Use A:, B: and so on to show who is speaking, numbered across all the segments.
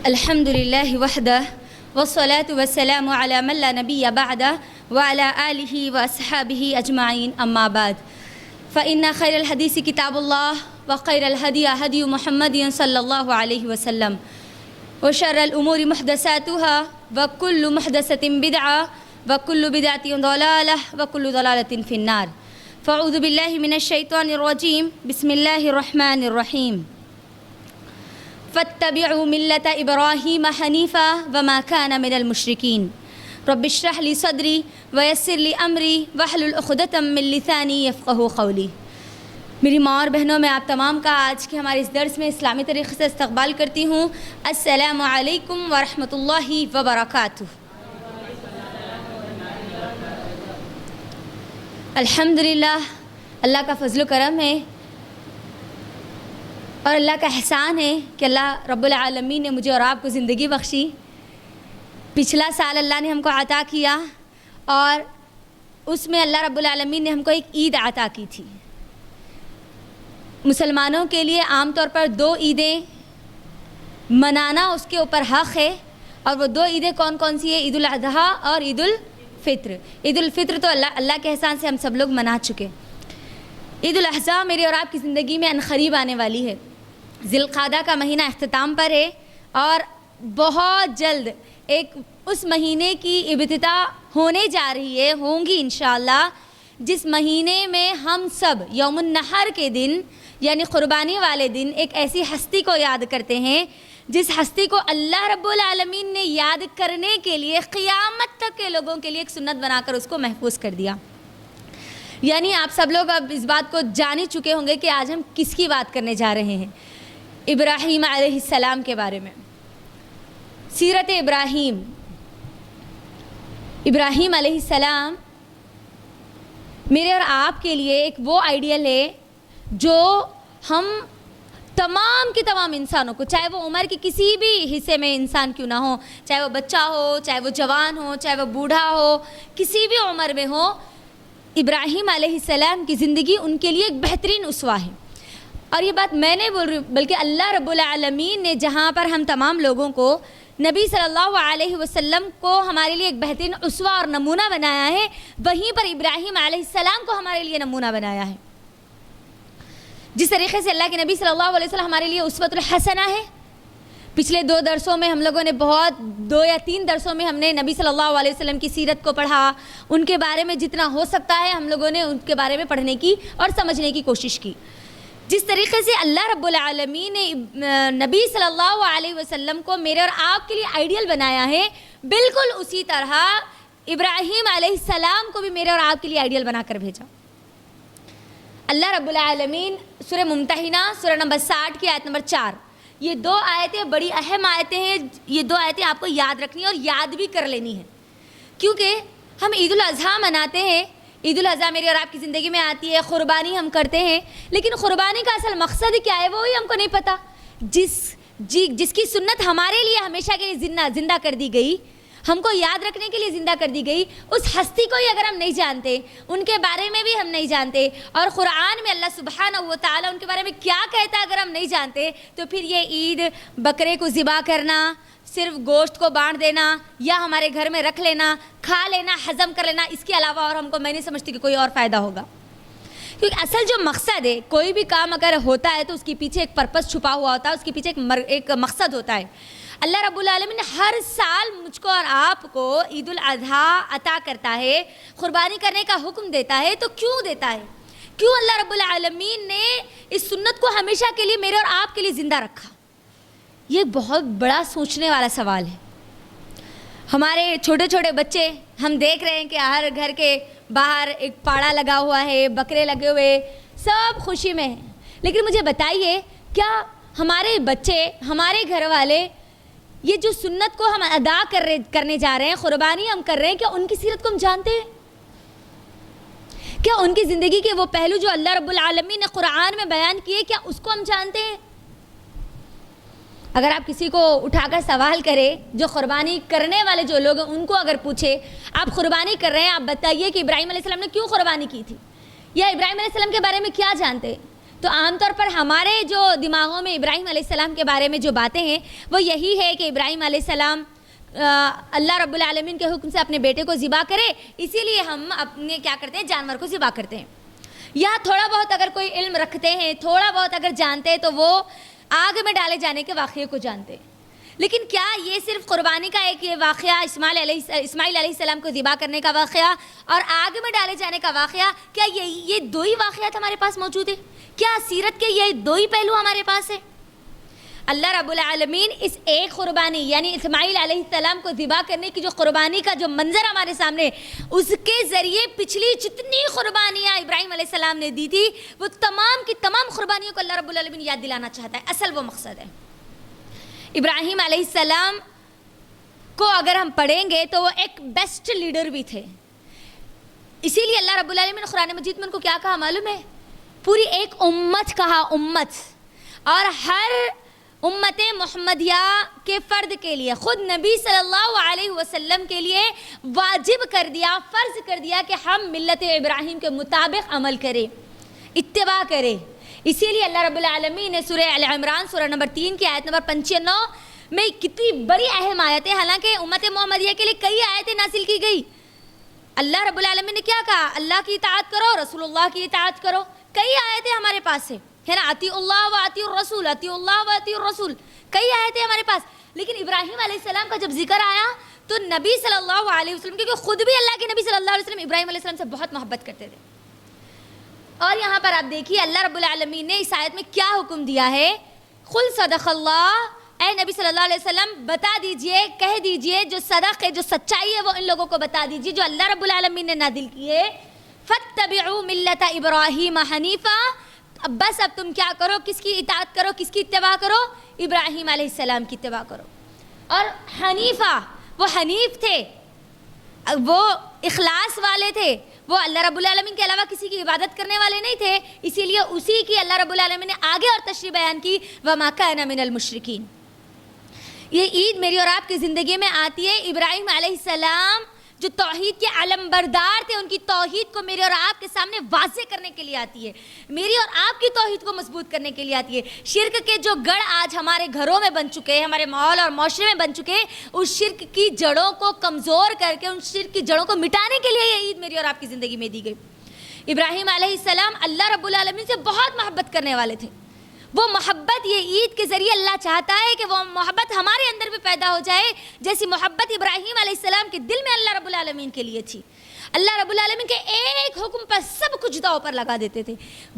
A: الحمد لله وحده والصلاة والسلام على من لا نبي بعده وعلى آله وأصحابه أجمعين أما بعد فإن خير الحديث كتاب الله وخير الهدي هدي محمد صلى الله عليه وسلم وشر الأمور محدثاتها وكل محدثة بدعة وكل بدعة ضلالة وكل ضلالة في النار فأعوذ بالله من الشيطان الرجيم بسم الله الرحمن الرحيم فاتبعوا ملة إبراهيم حنيفا وما كان من المشركين رب اشرح لي صدري ويسر لي أمري واحلل عقدة من لساني يفقهوا قولي. میری ماں اور بہنوں میں آپ تمام کا آج کے ہمارے اس درس میں اسلامی طریقے سے استقبال کرتی ہوں. السلام علیکم ورحمۃ اللہ وبرکاتہ. الحمدللہ اللہ کا فضل و کرم ہے اور اللہ کا احسان ہے کہ اللہ رب العالمین نے مجھے اور آپ کو زندگی بخشی. پچھلا سال اللہ نے ہم کو عطا کیا اور اس میں اللہ رب العالمین نے ہم کو ایک عید عطا کی تھی. مسلمانوں کے لیے عام طور پر 2 عیدیں منانا اس کے اوپر حق ہے اور وہ 2 عیدیں کون کون سی ہیں؟ عید الاضحیٰ اور عید الفطر. عید الفطر تو اللہ کے احسان سے ہم سب لوگ منا چکے. عید الاضحیٰ میرے اور آپ کی زندگی میں عنقریب آنے والی ہے. ذی القعدہ کا مہینہ اختتام پر ہے اور بہت جلد ایک اس مہینے کی ابتدا ہونے جا رہی ہے، ہوں گی انشاءاللہ، جس مہینے میں ہم سب یوم النحر کے دن یعنی قربانی والے دن ایک ایسی ہستی کو یاد کرتے ہیں جس ہستی کو اللہ رب العالمین نے یاد کرنے کے لیے قیامت تک کے لوگوں کے لیے ایک سنت بنا کر اس کو محفوظ کر دیا. یعنی آپ سب لوگ اب اس بات کو جان ہی چکے ہوں گے کہ آج ہم کس کی بات کرنے جا رہے ہیں. ابراہیم علیہ السلام کے بارے میں. سیرت ابراہیم علیہ السلام میرے اور آپ کے لیے ایک وہ آئیڈیل ہے جو ہم تمام کے تمام انسانوں کو، چاہے وہ عمر کے کسی بھی حصے میں انسان کیوں نہ ہو، چاہے وہ بچہ ہو، چاہے وہ جوان ہو، چاہے وہ بوڑھا ہو، کسی بھی عمر میں ہو، ابراہیم علیہ السلام کی زندگی ان کے لیے ایک بہترین اسوہ ہے. اور یہ بات میں نہیں بول رہی بلکہ اللہ رب العالمین نے جہاں پر ہم تمام لوگوں کو نبی صلی اللہ علیہ وسلم کو ہمارے لیے ایک بہترین اسوہ اور نمونہ بنایا ہے، وہیں پر ابراہیم علیہ السلام کو ہمارے لیے نمونہ بنایا ہے. جس طریقے سے اللہ کے نبی صلی اللہ علیہ وسلم ہمارے لیے اسوۃ الحسنہ ہے. پچھلے 2 درسوں میں ہم لوگوں نے 2 یا 3 درسوں میں ہم نے نبی صلی اللہ علیہ وسلم کی سیرت کو پڑھا. ان کے بارے میں جتنا ہو سکتا ہے ہم لوگوں نے ان کے بارے میں پڑھنے کی اور سمجھنے کی کوشش کی. جس طریقے سے اللہ رب العالمین نے نبی صلی اللہ علیہ وسلم کو میرے اور آپ کے لیے آئیڈیل بنایا ہے، بالکل اسی طرح ابراہیم علیہ السلام کو بھی میرے اور آپ کے لیے آئیڈیل بنا کر بھیجا. اللہ رب العالمین سورہ ممتحنہ سورہ نمبر 60 کی آیت نمبر 4، یہ 2 آیتیں بڑی اہم آیتیں ہیں. یہ 2 آیتیں آپ کو یاد رکھنی اور یاد بھی کر لینی ہے کیونکہ ہم عید الاضحیٰ مناتے ہیں. عید الاضحیٰ میری اور آپ کی زندگی میں آتی ہے، قربانی ہم کرتے ہیں، لیکن قربانی کا اصل مقصد کیا ہے وہی ہم کو نہیں پتہ. جس کی سنت ہمارے لیے ہمیشہ کے لیے زندہ کر دی گئی، ہم کو یاد رکھنے کے لیے زندہ کر دی گئی، اس ہستی کو ہی اگر ہم نہیں جانتے، ان کے بارے میں بھی ہم نہیں جانتے، اور قرآن میں اللہ سبحانہ و تعالیٰ ان کے بارے میں کیا کہتا ہے اگر ہم نہیں جانتے، تو پھر یہ عید بکرے کو ذبح کرنا، صرف گوشت کو بانٹ دینا یا ہمارے گھر میں رکھ لینا، کھا لینا، ہضم کر لینا، اس کے علاوہ اور ہم کو میں نہیں سمجھتی کہ کوئی اور فائدہ ہوگا. کیونکہ اصل جو مقصد ہے، کوئی بھی کام اگر ہوتا ہے تو اس کے پیچھے ایک پرپس چھپا ہوا ہوتا ہے، اس کے پیچھے ایک مقصد ہوتا ہے. اللہ رب العالمین نے ہر سال مجھ کو اور آپ کو عید الاضحیٰ عطا کرتا ہے، قربانی کرنے کا حکم دیتا ہے. تو کیوں دیتا ہے؟ کیوں اللہ رب العالمین نے اس سنت کو ہمیشہ کے لیے میرے اور آپ کے لیے زندہ رکھا؟ یہ بہت بڑا سوچنے والا سوال ہے. ہمارے چھوٹے چھوٹے بچے ہم دیکھ رہے ہیں کہ ہر گھر کے باہر ایک پاڑا لگا ہوا ہے، بکرے لگے ہوئے، سب خوشی میں ہیں. لیکن مجھے بتائیے، کیا ہمارے بچے، ہمارے گھر والے یہ جو سنت کو ہم ادا کرنے جا رہے ہیں، قربانی ہم کر رہے ہیں، کیا ان کی سیرت کو ہم جانتے ہیں؟ کیا ان کی زندگی کے وہ پہلو جو اللہ رب العالمین نے قرآن میں بیان کیے، کیا اس کو ہم جانتے ہیں؟ اگر آپ کسی کو اٹھا کر سوال کرے، جو قربانی کرنے والے جو لوگ ہیں ان کو اگر پوچھے آپ قربانی کر رہے ہیں، آپ بتائیے کہ ابراہیم علیہ السلام نے کیوں قربانی کی تھی، یا ابراہیم علیہ السلام کے بارے میں کیا جانتے، تو عام طور پر ہمارے جو دماغوں میں ابراہیم علیہ السلام کے بارے میں جو باتیں ہیں وہ یہی ہے کہ ابراہیم علیہ السلام اللہ رب العالمین کے حکم سے اپنے بیٹے کو ذبح کرے، اسی لیے ہم اپنے کیا کرتے ہیں، جانور کو ذبح کرتے ہیں. یا تھوڑا بہت اگر کوئی علم رکھتے ہیں، تھوڑا بہت اگر جانتے ہیں تو وہ آگ میں ڈالے جانے کے واقعے کو جانتے ہیں. لیکن کیا یہ صرف قربانی کا ایک یہ واقعہ، اسماعیل علیہ السلام کو ذبح کرنے کا واقعہ اور آگ میں ڈالے جانے کا واقعہ، کیا یہ دو ہی واقعات ہمارے پاس موجود ہیں؟ کیا سیرت کے یہ دو ہی پہلو ہمارے پاس ہیں؟ اللہ رب العالمین اس ایک قربانی یعنی اسماعیل علیہ السلام کو ذبح کرنے کی جو قربانی کا جو منظر ہمارے سامنے، اس کے ذریعے پچھلی جتنی قربانیاں ابراہیم علیہ السلام نے دی تھی وہ تمام کی تمام قربانیوں کو اللہ رب العالمین یاد دلانا چاہتا ہے. اصل وہ مقصد ہے. ابراہیم علیہ السلام کو اگر ہم پڑھیں گے تو وہ ایک بیسٹ لیڈر بھی تھے. اسی لیے اللہ رب العالمین نے قرآن مجید میں ان کو کیا کہا معلوم ہے؟ پوری ایک امت کہا، امت. اور ہر امت محمدیہ کے فرد کے لیے، خود نبی صلی اللہ علیہ وسلم کے لیے واجب کر دیا، فرض کر دیا کہ ہم ملت ابراہیم کے مطابق عمل کریں، اتباع کریں. اسی لیے اللہ رب العالمین نے سورہ ال عمران سورہ نمبر 3 کی آیت نمبر 95 میں کتنی بڑی اہم آیتیں، حالانکہ امت محمدیہ کے لیے کئی آیتیں نازل کی گئی. اللہ رب العالمین نے کیا کہا؟ اللہ کی اطاعت کرو، رسول اللہ کی اطاعت کرو. کئی آیتیں ہمارے پاس ہے نا، اطیعوا اللہ و اطیعوا الرسول، اطیعوا اللہ و اطیعوا الرسول، کئی آیتیں ہمارے پاس. لیکن ابراہیم علیہ السلام کا جب ذکر آیا تو نبی صلی اللہ علیہ وسلم، کیونکہ خود بھی اللہ کے نبی صلی اللہ علیہ وسلم ابراہیم علیہ السلام سے بہت محبت کرتے تھے. اور یہاں پر آپ دیکھیے اللہ رب العالمین نے اس آیت میں کیا حکم دیا ہے. قل صدق اللہ، اے نبی صلی اللہ علیہ وسلم بتا دیجئے، کہہ دیجئے جو صدق ہے، جو سچائی ہے وہ ان لوگوں کو بتا دیجئے جو اللہ رب العالمین نے نازل کیے. فاتبعوا ملت ابراہیم حنیفا، بس اب تم کیا کرو، کس کی اطاعت کرو، کس کی اتباع کرو؟ ابراہیم علیہ السلام کی اتباع کرو. اور حنیفہ، وہ حنیف تھے، وہ اخلاص والے تھے، وہ اللہ رب العالمین کے علاوہ کسی کی عبادت کرنے والے نہیں تھے. اسی لیے اسی کی اللہ رب العالمین نے آگے اور تشریح بیان کی، وَمَا كَانَ مِنَ الْمُشْرِكِينَ. یہ عید میری اور آپ کی زندگی میں آتی ہے. ابراہیم علیہ السلام جو توحید کے علم بردار تھے، ان کی توحید کو میرے اور آپ کے سامنے واضح کرنے کے لیے آتی ہے، میری اور آپ کی توحید کو مضبوط کرنے کے لیے آتی ہے. شرک کے جو گڑھ آج ہمارے گھروں میں بن چکے ہیں، ہمارے ماحول اور معاشرے میں بن چکے ہیں، اس شرک کی جڑوں کو کمزور کر کے، ان شرک کی جڑوں کو مٹانے کے لیے یہ عید میری اور آپ کی زندگی میں دی گئی. ابراہیم علیہ السلام اللہ رب العالمین سے بہت محبت کرنے والے تھے. وہ محبت یہ عید کے ذریعے اللہ چاہتا ہے کہ وہ محبت ہمارے اندر بھی پیدا ہو جائے، جیسی محبت ابراہیم علیہ السلام کے دل میں اللہ رب العالمین کے لیے تھی. اللہ رب العالمین کے ایک حکم پر سب کچھ داؤ پر لگا دیتے تھے.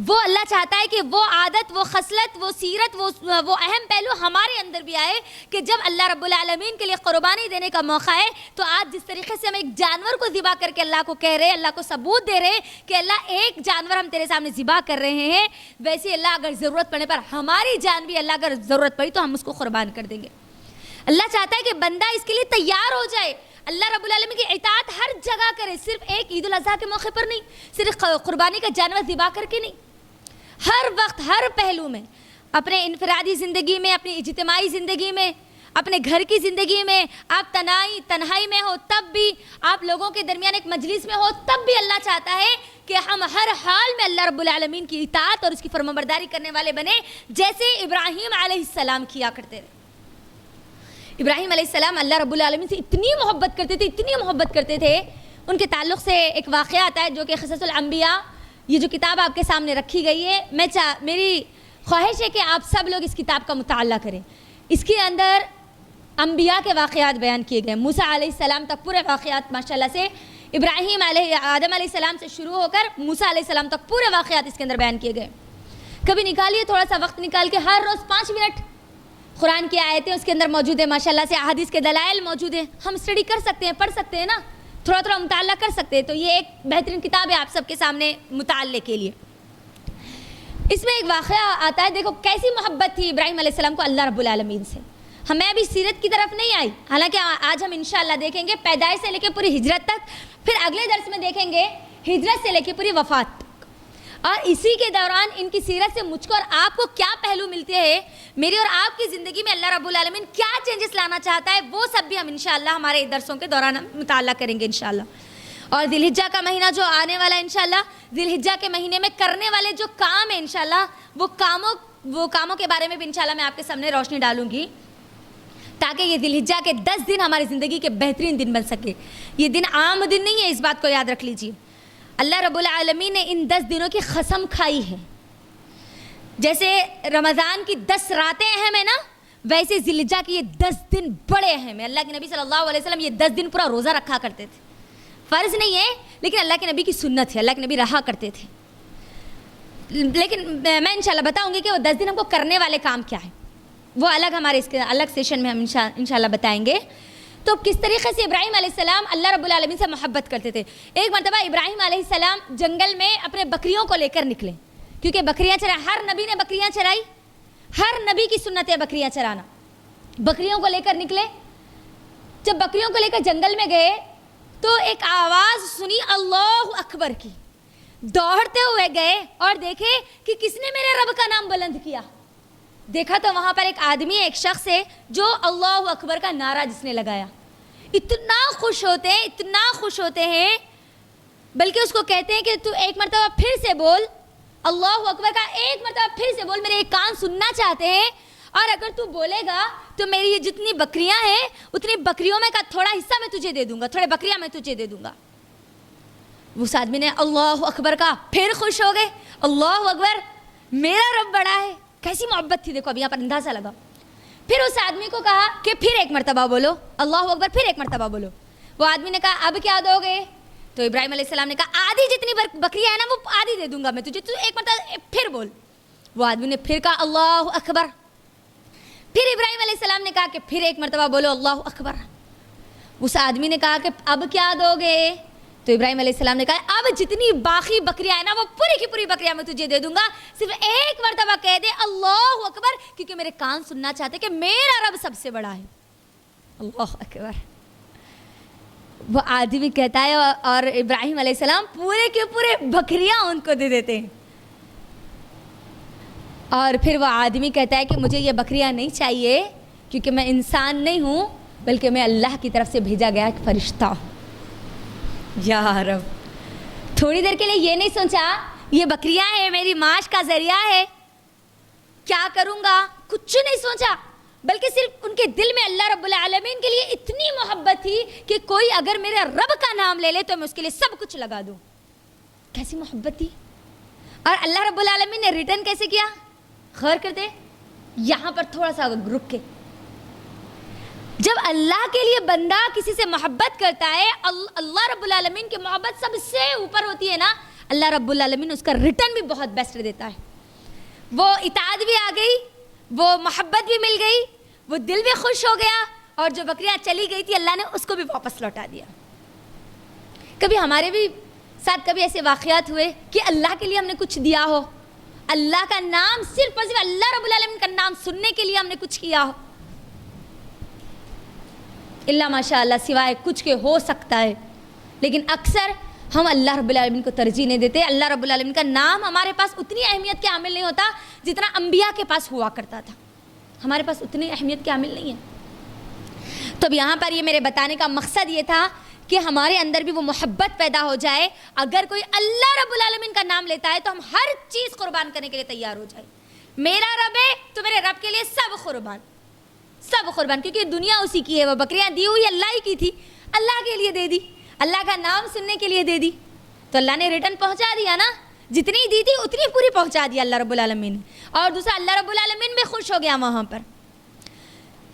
A: وہ اللہ چاہتا ہے کہ وہ عادت، وہ خصلت، وہ سیرت، وہ اہم پہلو ہمارے اندر بھی آئے کہ جب اللہ رب العالمین کے لیے قربانی دینے کا موقع ہے تو آج جس طریقے سے ہم ایک جانور کو ذبح کر کے اللہ کو کہہ رہے ہیں، اللہ کو ثبوت دے رہے ہیں کہ اللہ ایک جانور ہم تیرے سامنے ذبح کر رہے ہیں، ویسے اللہ اگر ضرورت پڑنے پر ہماری جان بھی اللہ اگر ضرورت پڑی تو ہم اس کو قربان کر دیں گے. اللہ چاہتا ہے کہ بندہ اس کے لیے تیار ہو جائے، اللہ رب العالمین کی اطاعت ہر جگہ کرے، صرف ایک عید الاضحیٰ کے موقع پر نہیں، صرف قربانی کا جانور ذبح کر کے نہیں، ہر وقت ہر پہلو میں، اپنے انفرادی زندگی میں، اپنی اجتماعی زندگی میں، اپنے گھر کی زندگی میں، آپ تنہائی میں ہو تب بھی، آپ لوگوں کے درمیان ایک مجلس میں ہو تب بھی اللہ چاہتا ہے کہ ہم ہر حال میں اللہ رب العالمین کی اطاعت اور اس کی فرمانبرداری کرنے والے بنے، جیسے ابراہیم علیہ السلام کیا کرتے تھے. ابراہیم علیہ السلام اللہ رب العالمین سے اتنی محبت کرتے تھے، اتنی محبت کرتے تھے. ان کے تعلق سے ایک واقعہ آتا ہے جو کہ قصص الانبیاء، یہ جو کتاب آپ کے سامنے رکھی گئی ہے، میری خواہش ہے کہ آپ سب لوگ اس کتاب کا مطالعہ کریں. اس کے اندر انبیاء کے واقعات بیان کیے گئے، موسیٰ علیہ السلام تک پورے واقعات ماشاءاللہ سے، آدم علیہ السلام سے شروع ہو کر موسیٰ علیہ السلام تک پورے واقعات اس کے اندر بیان کیے گئے. کبھی نکالیے تھوڑا سا وقت نکال کے، ہر روز 5 منٹ قرآن کی آیتیں اس کے اندر موجود ہیں، ماشاءاللہ سے احادیث کے دلائل موجود ہیں، ہم اسٹڈی کر سکتے ہیں، پڑھ سکتے ہیں نا، تھوڑا تھوڑا مطالعہ کر سکتے ہیں. تو یہ ایک بہترین کتاب ہے آپ سب کے سامنے مطالعے کے لیے. اس میں ایک واقعہ آتا ہے، دیکھو کیسی محبت تھی ابراہیم علیہ السلام کو اللہ رب العالمین سے. ہمیں ابھی سیرت کی طرف نہیں آئی، حالانکہ آج ہم انشاءاللہ دیکھیں گے پیدائش سے لے کے پوری ہجرت تک، پھر اگلے درس میں دیکھیں گے ہجرت سے لے کے پوری وفات تک. اور اسی کے دوران ان کی سیرت سے مجھ کو اور آپ کو کیا پہلو ملتے ہیں، میری اور آپ کی زندگی میں اللہ رب العالمین کیا چینجز لانا چاہتا ہے، وہ سب بھی ہم انشاءاللہ ہمارے درسوں کے دوران مطالعہ کریں گے انشاءاللہ. اور ذی الحجہ کا مہینہ جو آنے والا ہے انشاءاللہ، ذی الحجہ کے مہینے میں کرنے والے جو کام ہیں انشاءاللہ وہ کاموں کے بارے میں بھی انشاءاللہ میں آپ کے سامنے روشنی ڈالوں گی، تاکہ یہ ذی الحجہ کے 10 دن ہماری زندگی کے بہترین دن بن سکے۔ یہ دن عام دن نہیں ہے، اس بات کو یاد رکھ لیجیے۔ اللہ رب العالمین نے ان 10 دنوں کی قسم کھائی ہے۔ جیسے رمضان کی 10 راتیں اہم ہیں نا، ویسے ذی الحجہ کی یہ 10 دن بڑے اہم ہیں۔ اللہ کے نبی صلی اللہ علیہ وسلم یہ 10 دن پورا روزہ رکھا کرتے تھے۔ فرض نہیں ہے لیکن اللہ کے نبی کی سنت ہے، اللہ کے نبی رہا کرتے تھے۔ لیکن میں انشاءاللہ بتاؤں گی کہ وہ 10 دن ہم کو کرنے والے کام کیا ہے، وہ الگ ہمارے اس کے الگ سیشن میں ہم انشاءاللہ بتائیں گے۔ تو کس طریقے سے ابراہیم علیہ السلام اللہ رب العالمین سے محبت کرتے تھے۔ ایک مرتبہ ابراہیم علیہ السلام جنگل میں اپنے بکریوں کو لے کر نکلے، کیونکہ بکریاں چرائی، ہر نبی نے بکریاں چرائی، ہر نبی کی سنت ہے بکریاں چرانا۔ بکریوں کو لے کر نکلے، جب بکریوں کو لے کر جنگل میں گئے تو ایک آواز سنی اللہ اکبر کی، دوڑتے ہوئے گئے اور دیکھے کہ کس نے میرے رب کا نام بلند کیا۔ دیکھا تو وہاں پر ایک آدمی ہے، ایک شخص ہے جو اللہ اکبر کا نعرہ جس نے لگایا۔ اتنا خوش ہوتے ہیں بلکہ اس کو کہتے ہیں کہ تو ایک مرتبہ پھر سے بول، اللہ اکبر کا ایک مرتبہ پھر سے بول، میرے ایک کان سننا چاہتے ہیں، اور اگر تو بولے گا تو میری یہ جتنی بکریاں ہیں اتنی بکریوں میں کا تھوڑا حصہ میں تجھے دے دوں گا، تھوڑے بکریاں میں تجھے دے دوں گا۔ اس آدمی نے اللہ اکبر کا، پھر خوش ہو گئے، اللہ اکبر، میرا رب بڑا ہے۔ کیسی محبت تھی، دیکھو اب یہاں پر اندازہ لگا۔ پھر اس آدمی کو کہا کہ پھر ایک مرتبہ بولو اللہ اکبر، پھر ایک مرتبہ بولو۔ وہ آدمی نے کہا اب کیا دو گے؟ تو ابراہیم علیہ السلام نے کہا آدھی جتنی بکریاں ہیں نا وہ آدھی دے دوں گا میں تجھے، تو ایک مرتبہ پھر بول۔ وہ آدمی نے پھر کہا اللہ اکبر۔ پھر ابراہیم علیہ السلام نے کہا کہ پھر ایک مرتبہ بولو اللہ اکبر۔ اس آدمی نے کہا کہ اب کیا دو گے؟ تو ابراہیم علیہ السلام نے کہا اب جتنی باقی بکریاں ہیں نا وہ پوری کی پوری بکریاں میں تجھے دے دوں گا، صرف ایک مرتبہ کہہ دے اللہ اکبر، کیونکہ میرے کان سننا چاہتے کہ میرا رب سب سے بڑا ہے۔ اللہ اکبر۔ وہ آدمی کہتا ہے اور ابراہیم علیہ السلام پورے کے پورے بکریاں ان کو دے دیتے ہیں۔ اور پھر وہ آدمی کہتا ہے کہ مجھے یہ بکریاں نہیں چاہیے، کیونکہ میں انسان نہیں ہوں بلکہ میں اللہ کی طرف سے بھیجا گیا ایک فرشتہ ہوں۔ یا رب، تھوڑی دیر کے لیے یہ نہیں سوچا یہ بکریاں ہیں میری معاش کا ذریعہ ہے، کیا کروں گا، کچھ نہیں سوچا، بلکہ صرف ان کے دل میں اللہ رب العالمین کے لیے اتنی محبت تھی کہ کوئی اگر میرے رب کا نام لے لے تو میں اس کے لیے سب کچھ لگا دوں۔ کیسی محبت تھی۔ اور اللہ رب العالمین نے ریٹرن کیسے کیا؟ غور کرتے یہاں پر تھوڑا سا رک کے، جب اللہ کے لیے بندہ کسی سے محبت کرتا ہے، اللہ رب العالمین کی محبت سب سے اوپر ہوتی ہے نا، اللہ رب العالمین اس کا ریٹرن بھی بہت بیسٹ دیتا ہے۔ وہ اطاعت بھی آ گئی، وہ محبت بھی مل گئی، وہ دل بھی خوش ہو گیا، اور جو بکریاں چلی گئی تھی اللہ نے اس کو بھی واپس لوٹا دیا۔ کبھی ہمارے بھی ساتھ کبھی ایسے واقعات ہوئے کہ اللہ کے لیے ہم نے کچھ دیا ہو، اللہ کا نام صرف اور صرف اللہ رب العالمین کا نام سننے کے لیے ہم نے کچھ کیا ہو؟ اللہ ماشاء اللہ سوائے کچھ کے ہو سکتا ہے، لیکن اکثر ہم اللہ رب العالمین کو ترجیح نہیں دیتے۔ اللہ رب العالمین کا نام ہمارے پاس اتنی اہمیت کے حامل نہیں ہوتا جتنا انبیاء کے پاس ہوا کرتا تھا، ہمارے پاس اتنی اہمیت کے حامل نہیں ہے۔ تو اب یہاں پر یہ میرے بتانے کا مقصد یہ تھا کہ ہمارے اندر بھی وہ محبت پیدا ہو جائے، اگر کوئی اللہ رب العالمین کا نام لیتا ہے تو ہم ہر چیز قربان کرنے کے لیے تیار ہو جائے۔ میرا رب ہے تو میرے رب کے لیے سب قربان، کیونکہ دنیا اسی کی ہے، وہ بکریاں دی ہوئی اللہ ہی کی تھی، اللہ کے لیے دے دی، اللہ کا نام سننے کے لیے دے دی، تو اللہ نے ریٹرن پہنچا دیا نا، جتنی دی تھی اتنی پوری پہنچا دیا اللہ رب العالمین نے۔ اور دوسرا اللہ رب العالمین بھی خوش ہو گیا وہاں پر۔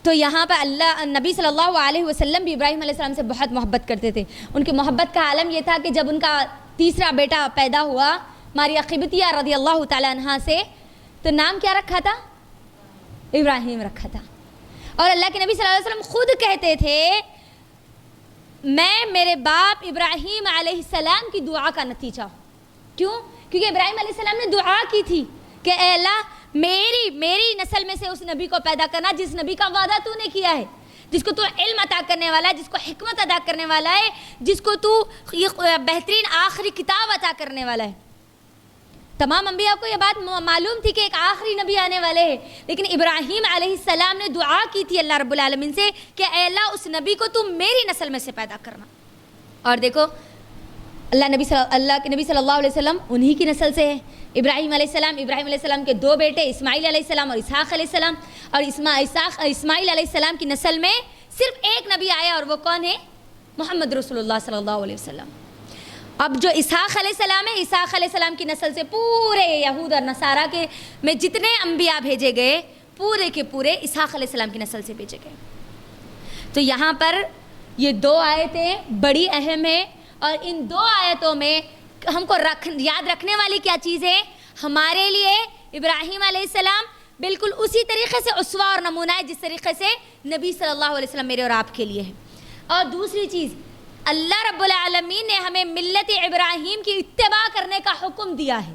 A: تو یہاں پر اللہ نبی صلی اللہ علیہ وسلم بھی ابراہیم علیہ السلام سے بہت محبت کرتے تھے۔ ان کی محبت کا عالم یہ تھا کہ جب ان کا تیسرا بیٹا پیدا ہوا ماریہ قبطیہ رضی اللہ تعالی عنہا سے، تو نام کیا رکھا تھا؟ ابراہیم رکھا تھا۔ اور اللہ کے نبی صلی اللہ علیہ وسلم خود کہتے تھے میں میرے باپ ابراہیم علیہ السلام کی دعا کا نتیجہ ہوں۔ کیوں؟ کیونکہ ابراہیم علیہ السلام نے دعا کی تھی کہ اے اللہ میری نسل میں سے اس نبی کو پیدا کرنا جس نبی کا وعدہ تو نے کیا ہے، جس کو تو علم عطا کرنے والا ہے، جس کو حکمت عطا کرنے والا ہے، جس کو تو بہترین آخری کتاب عطا کرنے والا ہے۔ تمام انبیاء کو یہ بات معلوم تھی کہ ایک آخری نبی آنے والے ہیں، لیکن ابراہیم علیہ السلام نے دعا کی تھی اللہ رب العالمین سے کہ اے اللہ اس نبی کو تم میری نسل میں سے پیدا کرنا۔ اور دیکھو اللہ کے نبی صلی اللہ علیہ وسلم انہی کی نسل سے ہے. ابراہیم علیہ السلام کے 2 بیٹے اسماعیل علیہ السلام اور اسحاق علیہ السلام, اور اسماعیل علیہ السلام کی نسل میں صرف ایک نبی آیا, اور وہ کون ہے؟ محمد رسول اللہ صلی اللہ علیہ وسلم. اب جو اسحاق علیہ السلام ہے, اسحاق علیہ السلام کی نسل سے پورے یہود اور نصارہ کے میں جتنے انبیاء بھیجے گئے پورے کے پورے اسحاق علیہ السلام کی نسل سے بھیجے گئے. تو یہاں پر یہ 2 آیتیں بڑی اہم ہیں, اور ان 2 آیتوں میں ہم کو یاد رکھنے والی کیا چیز ہے؟ ہمارے لیے ابراہیم علیہ السلام بالکل اسی طریقے سے اسوہ اور نمونہ ہے جس طریقے سے نبی صلی اللہ علیہ وسلم میرے اور آپ کے لیے ہے. اور دوسری چیز, اللہ رب العالمین نے ہمیں ملت ابراہیم کی اتباع کرنے کا حکم دیا ہے,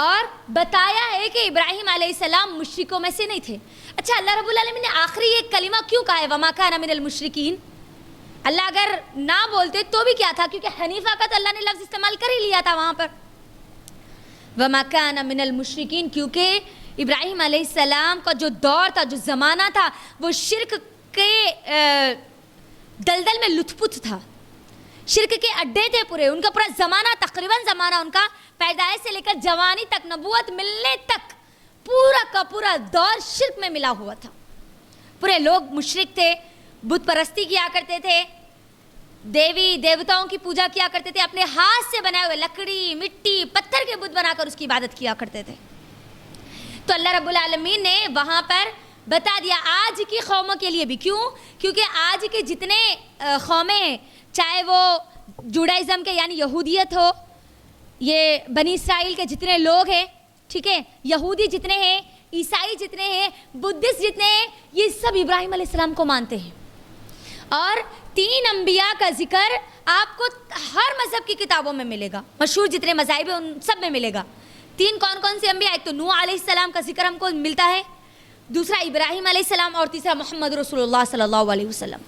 A: اور بتایا ہے کہ ابراہیم علیہ السلام مشرکوں میں سے نہیں تھے. اچھا, اللہ رب العالمین نے آخری ایک کلمہ کیوں کہا ہے وَمَا كَانَ مِنَ الْمُشْرِكِينَ؟ اللہ اگر نہ بولتے تو بھی کیا تھا, کیونکہ حنیفہ کا تو اللہ نے لفظ استعمال کر ہی لیا تھا وہاں پر, وَمَا كَانَ مِنَ الْمُشْرِكِينَ, کیونکہ ابراہیم علیہ السلام کا جو دور تھا, جو زمانہ تھا, وہ شرک کے دلدل میں لت پت تھا, شرک کے اڈے تھے پورے. ان کا پورا زمانہ, تقریباً زمانہ ان کا پیدائش سے لے کر جوانی تک, نبوت ملنے تک, پورا کا پورا دور شرک میں ملا ہوا تھا. پورے لوگ مشرک تھے, بت پرستی کیا کرتے تھے, دیوی دیوتاؤں کی پوجا کیا کرتے تھے, اپنے ہاتھ سے بنائے ہوئے لکڑی مٹی پتھر کے بت بنا کر اس کی عبادت کیا کرتے تھے. تو اللہ رب العالمین نے وہاں پر بتا دیا آج کی قوموں کے لیے بھی. کیوں؟ کیونکہ آج کے جتنے قومیں ہیں, چاہے وہ جوڈائزم کے یعنی یہودیت ہو, یہ بنی اسرائیل کے جتنے لوگ ہیں, ٹھیک ہے, یہودی جتنے ہیں, عیسائی جتنے ہیں, بدھسٹ جتنے ہیں, یہ سب ابراہیم علیہ السلام کو مانتے ہیں. اور 3 انبیاء کا ذکر آپ کو ہر مذہب کی کتابوں میں ملے گا, مشہور جتنے مذاہب ہیں ان سب میں ملے گا. 3 کون سے انبیاء؟ ایک تو نوح علیہ السلام کا ذکر ہم کو ملتا ہے, دوسرا ابراہیم علیہ السلام, اور تیسرا محمد رسول اللہ صلی اللہ علیہ وسلم.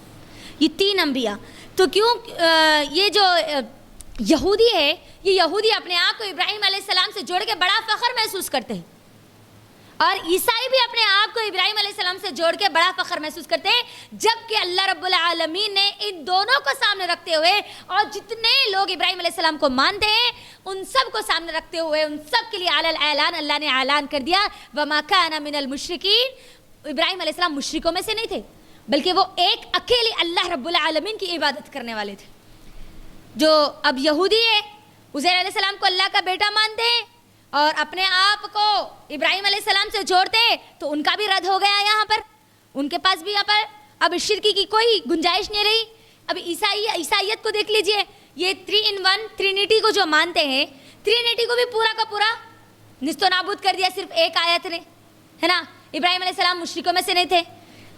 A: یہ 3 انبیاء. تو کیوں یہ جو یہودی ہے, یہ یہودی اپنے آپ کو ابراہیم علیہ السلام سے جوڑ کے بڑا فخر محسوس کرتے ہیں, اور عیسائی بھی اپنے آپ کو ابراہیم علیہ السلام سے جوڑ کے بڑا فخر محسوس کرتے ہیں. جبکہ اللہ رب العالمین نے ان دونوں کو سامنے رکھتے ہوئے, اور جتنے لوگ ابراہیم علیہ السلام کو مانتے ہیں ان سب کو سامنے رکھتے ہوئے, ان سب کے لیے علی الاعلان اللہ نے اعلان کر دیا وَمَا كَانَ مِنَ الْمُشْرِكِينَ. ابراہیم علیہ السلام مشرکوں میں سے نہیں تھے, بلکہ وہ ایک اکیلے اللہ رب العالمین کی عبادت کرنے والے تھے. جو اب یہودی ہے, عزیر علیہ السلام کو اللہ کا بیٹا مانتے ہیں اور اپنے آپ کو ابراہیم علیہ السلام سے جوڑتے ہیں, تو ان کا بھی رد ہو گیا یہاں پر. ان کے پاس بھی یہاں پر اب شرکی کی کوئی گنجائش نہیں رہی. اب عیسائیت کو دیکھ لیجئے, یہ 3 in 1 ٹرینیٹی کو جو مانتے ہیں, ٹرینیٹی کو بھی پورا کا پورا نست و نابود کر دیا صرف ایک آیت نے, ہے نا. ابراہیم علیہ السلام مشرکوں میں سے نہیں تھے,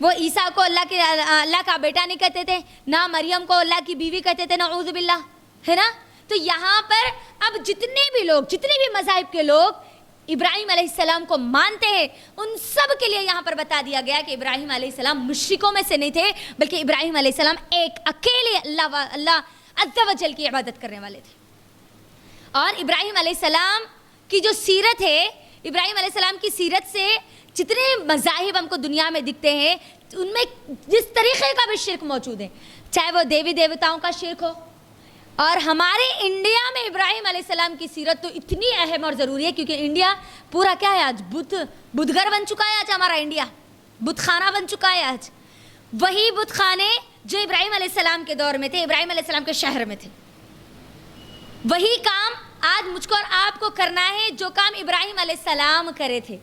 A: وہ عیسیٰ کو اللہ کا بیٹا نہیں کہتے تھے, نہ مریم کو اللہ کی بیوی کہتے تھے, نعوذ باللہ, ہے نا. تو یہاں پر اب جتنے بھی لوگ, جتنے بھی مذاہب کے لوگ ابراہیم علیہ السلام کو مانتے ہیں, ان سب کے لیے یہاں پر بتا دیا گیا کہ ابراہیم علیہ السلام مشرکوں میں سے نہیں تھے, بلکہ ابراہیم علیہ السلام ایک اکیلے اللہ عز و جل کی عبادت کرنے والے تھے. اور ابراہیم علیہ السلام کی جو سیرت ہے, ابراہیم علیہ السلام کی سیرت سے جتنے مذاہب ہم کو دنیا میں دکھتے ہیں, ان میں جس طریقے کا بھی شرک موجود ہے, چاہے وہ دیوی دیوتاؤں کا شرک ہو. اور ہمارے انڈیا میں ابراہیم علیہ السلام کی سیرت تو اتنی اہم اور ضروری ہے, کیونکہ انڈیا پورا کیا ہے آج, بدھ گھر بن چکا ہے آج ہمارا انڈیا, بت خانہ بن چکا ہے آج. وہی بت خانے جو ابراہیم علیہ السلام کے دور میں تھے, ابراہیم علیہ السلام کے شہر میں تھے, وہی کام آج مجھ کو اور آپ کو کرنا ہے جو کام ابراہیم علیہ السلام کرے تھے.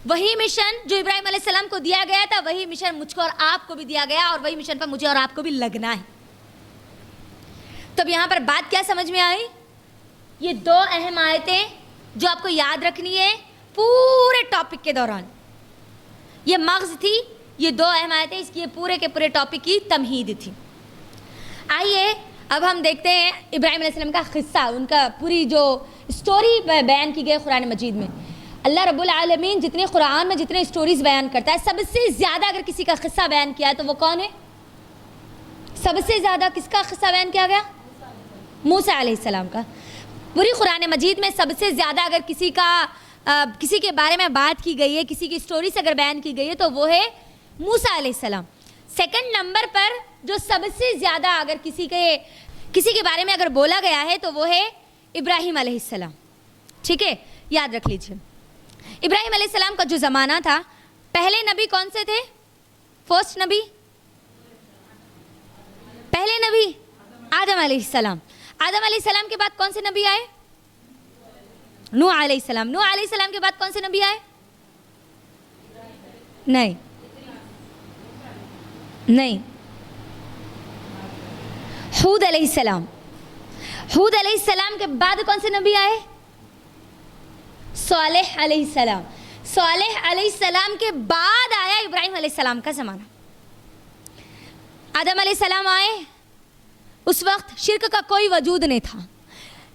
A: وہی مشن جو ابراہیم علیہ السلام کو دیا گیا تھا, وہی مشن مجھ کو اور آپ کو بھی دیا گیا, اور وہی مشن پر مجھے اور آپ کو بھی لگنا ہے. تب یہاں پر بات کیا سمجھ میں آئی؟ یہ 2 اہم آیتیں جو آپ کو یاد رکھنی ہے پورے ٹاپک کے دوران, یہ مغز تھی. یہ 2 اہم آیتیں اس کی پورے کے پورے ٹاپک کی تمہید تھی. آئیے اب ہم دیکھتے ہیں ابراہیم علیہ السلام کا قصہ, ان کا پوری جو اسٹوری بیان کی گئی قرآن مجید میں. اللہ رب العالمین جتنے قرآن میں جتنے اسٹوریز بیان کرتا ہے, سب سے زیادہ اگر کسی کا قصہ بیان کیا ہے تو وہ کون ہے؟ سب سے زیادہ کس کا قصہ بیان کیا گیا؟ موسیٰ علیہ السلام کا. پوری قرآن مجید میں سب سے زیادہ اگر کسی کے بارے میں بات کی گئی ہے, کسی کی اسٹوری سے اگر بیان کی گئی ہے, تو وہ ہے موسیٰ علیہ السلام. 2nd نمبر پر جو سب سے زیادہ اگر کسی کے کسی کے بارے میں اگر بولا گیا ہے تو وہ ہے ابراہیم علیہ السلام. ٹھیک ہے, یاد رکھ لیجیے. ابراہیم علیہ السلام کا جو زمانہ تھا, پہلے نبی کون سے تھے؟ فرسٹ نبی, پہلے نبی آدم علیہ السلام. آدم علیہ السلام کے بعد کون سے نبی آئے؟ نوح علیہ السلام. نوح علیہ السلام کے بعد کون سے نبی آئے؟ نہیں نہیں, ہود علیہ السلام. ہود علیہ السلام کے بعد کون سے نبی آئے؟ صالح علیہ السلام. صالح علیہ السلام کے بعد آیا ابراہیم علیہ السلام کا زمانہ. آدم علیہ السلام آئے, اس وقت شرک کا کوئی وجود نہیں تھا.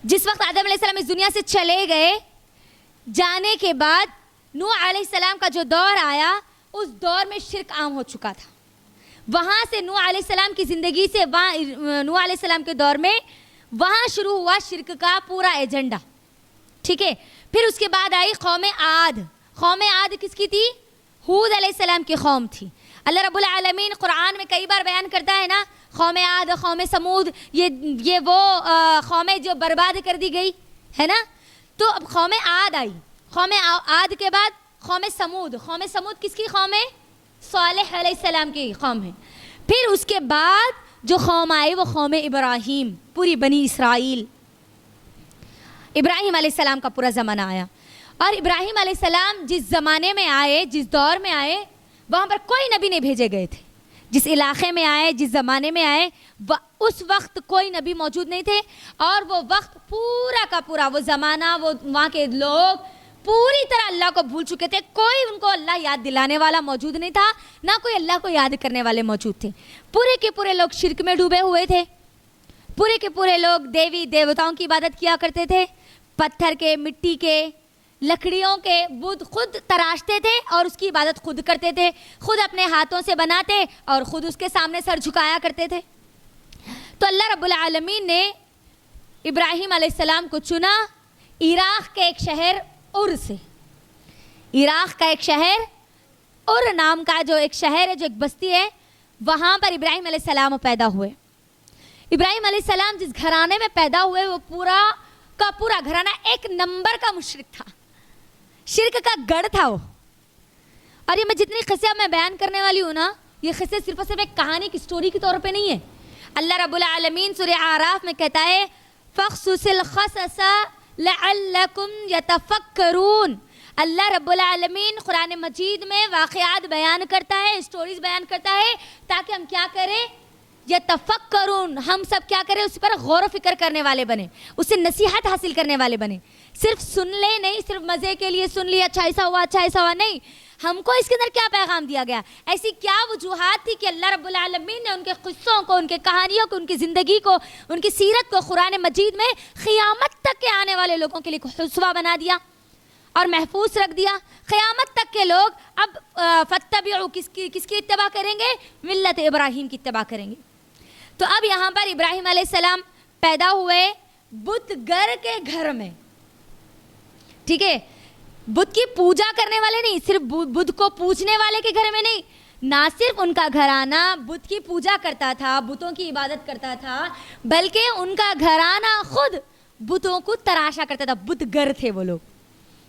A: جس وقت آدم علیہ السلام اس دنیا سے چلے گئے, جانے کے بعد نوح علیہ السلام کا جو دور آیا, اس دور میں شرک عام ہو چکا تھا. وہاں سے نوح علیہ السلام کی زندگی سے نوح علیہ السلام کے دور میں وہاں شروع ہوا شرک کا پورا ایجنڈا. ٹھیک ہے, پھر اس کے بعد آئی قوم عاد. قوم عاد کس کی تھی؟ ہود علیہ السلام کی قوم تھی. اللہ رب العالمین قرآن میں کئی بار بیان کرتا ہے نا, قوم عاد, قوم سمود, یہ وہ قومیں جو برباد کر دی گئی ہے نا. تو اب قوم عاد آئی. قوم عاد کے بعد قوم سمود. قوم سمود کس کی قوم ہے؟ صالح علیہ السلام کی قوم ہے. پھر اس کے بعد جو قوم آئی وہ قوم ابراہیم, پوری بنی اسرائیل. ابراہیم علیہ السلام کا پورا زمانہ آیا. اور ابراہیم علیہ السلام جس زمانے میں آئے, جس دور میں آئے, وہاں پر کوئی نبی نہیں بھیجے گئے تھے. جس علاقے میں آئے, جس زمانے میں آئے, اس وقت کوئی نبی موجود نہیں تھے. اور وہ وقت پورا کا پورا, وہ زمانہ, وہ وہاں کے لوگ پوری طرح اللہ کو بھول چکے تھے. کوئی ان کو اللہ یاد دلانے والا موجود نہیں تھا, نہ کوئی اللہ کو یاد کرنے والے موجود تھے. پورے کے پورے لوگ شرک میں ڈوبے ہوئے تھے. پورے کے پورے لوگ دیوی دیوتاؤں کی عبادت کیا کرتے تھے. پتھر کے, مٹی کے, لکڑیوں کے بت خود تراشتے تھے اور اس کی عبادت خود کرتے تھے. خود اپنے ہاتھوں سے بناتے اور خود اس کے سامنے سر جھکایا کرتے تھے. تو اللہ رب العالمین نے ابراہیم علیہ السلام کو چنا عراق کے ایک شہر ار سے. عراق کا ایک شہر ار نام کا جو ایک شہر ہے, جو ایک بستی ہے, وہاں پر ابراہیم علیہ السلام پیدا ہوئے. ابراہیم علیہ السلام جس گھرانے میں پیدا ہوئے وہ پورا کا پورا گھرانہ ایک نمبر کا مشرک تھا, شرک کا گڑھ تھا وہ. اور یہ میں جتنی قصے میں بیان کرنے والی ہوں نا, یہ قصے صرف ایک کہانی کی سٹوری کے طور پہ نہیں ہے. اللہ رب العالمین سورہ اعراف میں کہتا ہے فَقْصُصِ الْقَصَصَ لَعَلَّكُمْ يَتَفَكَّرُونَ. اللہ رب العالمین قرآن مجید میں واقعات بیان کرتا ہے, اسٹوریز بیان کرتا ہے, تاکہ ہم کیا کریں؟ یتفکرون, ہم سب کیا کریں؟ اس پر غور و فکر کرنے والے بنے, اس سے نصیحت حاصل کرنے والے بنے. صرف سن لے نہیں, صرف مزے کے لیے سن لیا, اچھا ایسا ہوا, اچھا ایسا ہوا, نہیں. ہم کو اس کے اندر کیا پیغام دیا گیا؟ ایسی کیا وجوہات تھی کہ اللہ رب العالمین نے ان کے قصوں کو, ان کے کہانیوں کو, ان کی زندگی کو, ان کی سیرت کو قرآن مجید میں قیامت تک کے آنے والے لوگوں کے لیے حسوہ بنا دیا اور محفوظ رکھ دیا. قیامت تک کے لوگ اب فاتبعوا کس کی اتباع کریں گے؟ ملت ابراہیم کی اتباع کریں گے. تو اب یہاں پر ابراہیم علیہ السلام پیدا ہوئے بت گر کے گھر میں. ٹھیک ہے, بت کی پوجا کرنے والے نہیں, صرف بت کو پوجنے والے کے گھر میں نہیں. نہ صرف ان کا گھرانہ بت کی پوجا کرتا تھا, بتوں کی عبادت کرتا تھا, بلکہ ان کا گھرانہ خود بتوں کو تراشا کرتا تھا. بت گر تھے وہ لوگ.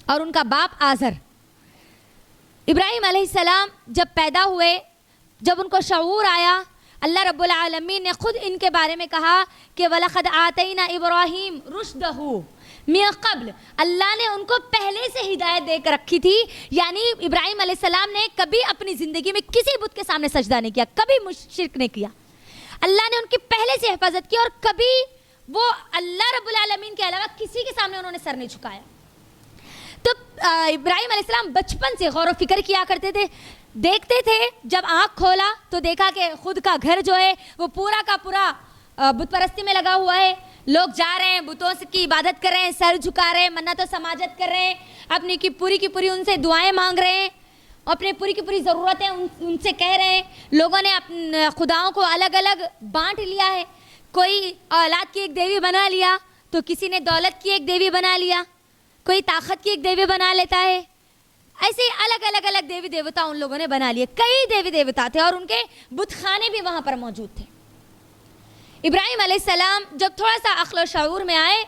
A: اور ان کا باپ آزر. ابراہیم علیہ السلام جب پیدا ہوئے, جب ان کو شعور آیا, اللہ رب العالمین نے خود ان کے بارے میں کہا کہ وَلَقَدْ آتَيْنَا إِبْرَاهِيمَ رُشْدَهُ مِن قَبْلُ. اللہ نے ان کو پہلے سے ہدایت دے کر رکھی تھی. یعنی ابراہیم علیہ السلام نے کبھی اپنی زندگی میں کسی بت کے سامنے سجدہ نہیں کیا, کبھی شرک نہیں کیا. اللہ نے ان کی پہلے سے حفاظت کی اور کبھی وہ اللہ رب العالمین کے علاوہ کسی کے سامنے انہوں نے سر نہیں جھکایا. تو ابراہیم علیہ السلام بچپن سے غور و فکر کیا کرتے تھے. دیکھتے تھے, جب آنکھ کھولا تو دیکھا کہ خود کا گھر جو ہے وہ پورا کا پورا بت پرستی میں لگا ہوا ہے. لوگ جا رہے ہیں, بتوں کی عبادت کر رہے ہیں, سر جھکا رہے ہیں, منت و سماجت کر رہے ہیں, اپنی کی پوری ان سے دعائیں مانگ رہے ہیں, اپنے پوری کی پوری ضرورتیں ان سے کہہ رہے ہیں. لوگوں نے اپنے خداؤں کو الگ الگ بانٹ لیا ہے. کوئی اولاد کی ایک دیوی بنا لیا, تو کسی نے دولت کی ایک دیوی بنا لیا, کوئی طاقت کی ایک دیوی بنا لیتا ہے. ایسے الگ دیوی دیوتا ان لوگوں نے بنا لیے. کئی دیوی دیوتا تھے اور ان کے بت خانے بھی وہاں پر موجود تھے. ابراہیم علیہ السلام جب تھوڑا سا عقل و شعور میں آئے،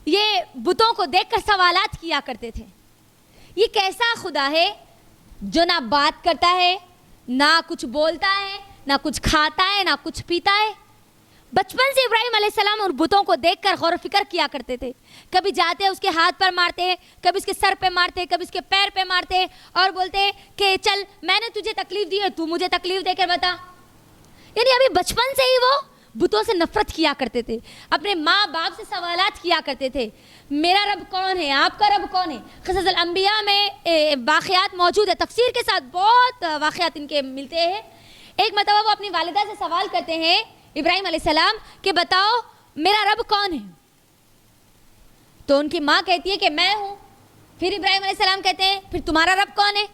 A: یہ بتوں کو دیکھ کر سوالات کیا کرتے تھے، یہ کیسا خدا ہے جو نہ بات کرتا ہے، نہ کچھ بولتا ہے، نہ کچھ کھاتا ہے، نہ کچھ پیتا ہے۔ بچپن سے ابراہیم علیہ السلام ان بتوں کو دیکھ کر غور و فکر کیا کرتے تھے، کبھی جاتے اس کے ہاتھ پر مارتے، کبھی اس کے سر پہ مارتے، کبھی اس کے پیر پہ مارتے اور بولتے کہ چل میں نے تجھے تکلیف دی ہے، تو مجھے تکلیف دے کر بتا۔ یعنی ابھی بچپن سے ہی وہ بتوں سے نفرت کیا کرتے تھے، اپنے ماں باپ سے سوالات کیا کرتے تھے، میرا رب کون ہے، آپ کا رب کون ہے۔ قصص الانبیاء میں واقعات موجود ہے، تفسیر کے ساتھ بہت واقعات ان کے ملتے ہیں۔ ایک مرتبہ وہ اپنی والدہ سے سوال کرتے ہیں ابراہیم علیہ السلام کہ بتاؤ میرا رب کون ہے، تو ان کی ماں کہتی ہے کہ میں ہوں۔ پھر ابراہیم علیہ السلام کہتے ہیں پھر تمہارا رب کون ہے،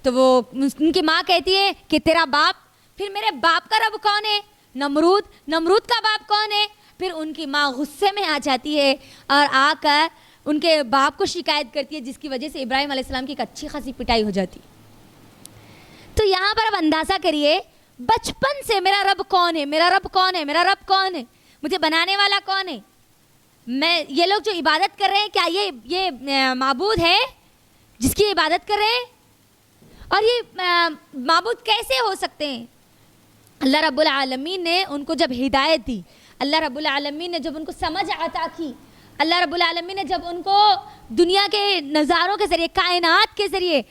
A: تو وہ ان کی ماں کہتی ہے کہ تیرا باپ۔ پھر میرے باپ کا رب کون ہے، نمرود، نمرود کا باپ کون ہے۔ پھر ان کی ماں غصے میں آ جاتی ہے اور آ کر ان کے باپ کو شکایت کرتی ہے، جس کی وجہ سے ابراہیم علیہ السلام کی ایک اچھی خاصی پٹائی ہو جاتی۔ تو یہاں پر اب اندازہ کریے بچپن سے میرا رب کون ہے، میرا رب کون ہے، میرا رب کون ہے، مجھے بنانے والا کون ہے۔ میں یہ لوگ جو عبادت کر رہے ہیں کیا یہ معبود ہے جس کی عبادت کر رہے ہیں، اور یہ معبود کیسے ہو سکتے ہیں۔ اللہ رب العالمین نے ان کو جب ہدایت دی، اللہ رب العالمین نے جب ان کو سمجھ عطا کی، اللہ رب العالمین نے جب ان کو دنیا کے نظاروں کے ذریعے، کائنات کے ذریعے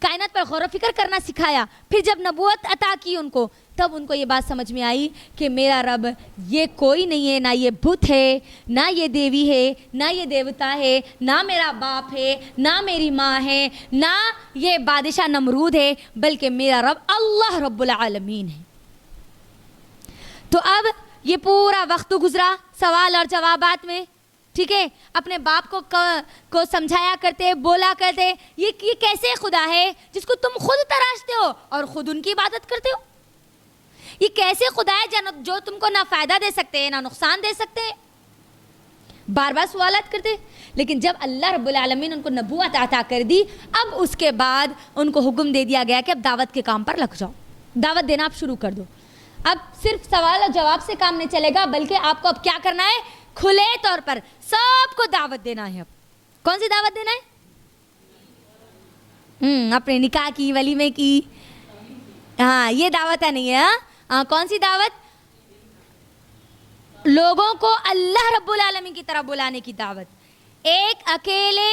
A: کائنات پر غور و فکر کرنا سکھایا، پھر جب نبوت عطا کی ان کو، تب ان کو یہ بات سمجھ میں آئی کہ میرا رب یہ کوئی نہیں ہے، نہ یہ بت ہے، نہ یہ دیوی ہے، نہ یہ دیوتا ہے، نہ میرا باپ ہے، نہ میری ماں ہے، نہ یہ بادشاہ نمرود ہے، بلکہ میرا رب اللہ رب العالمین ہے۔ تو اب یہ پورا وقت گزرا سوال اور جوابات میں، ٹھیک ہے، اپنے باپ کو سمجھایا کرتے، بولا کرتے یہ کیسے خدا ہے جس کو تم خود تراشتے ہو اور خود ان کی عبادت کرتے ہو، یہ کیسے خدا ہے جو تم کو نہ فائدہ دے سکتے ہیں نہ نقصان دے سکتے ہیں، بار بار سوالات کرتے۔ لیکن جب اللہ رب العالمین ان کو نبوت عطا کر دی، اب اس کے بعد ان کو حکم دے دیا گیا کہ اب دعوت کے کام پر لگ جاؤ، دعوت دینا آپ شروع کر دو۔ اب صرف سوال اور جواب سے کام نہیں چلے گا، بلکہ آپ کو اب کیا کرنا ہے، کھلے طور پر سب کو دعوت دینا ہے۔ اب کون سی دعوت دینا ہے؟ اپنے نکاح کی، ولیمے کی، ہاں یہ دعوت ہے نہیں ہے۔ ہاں کون سی دعوت؟ لوگوں کو اللہ رب العالمین کی طرف بلانے کی دعوت، ایک اکیلے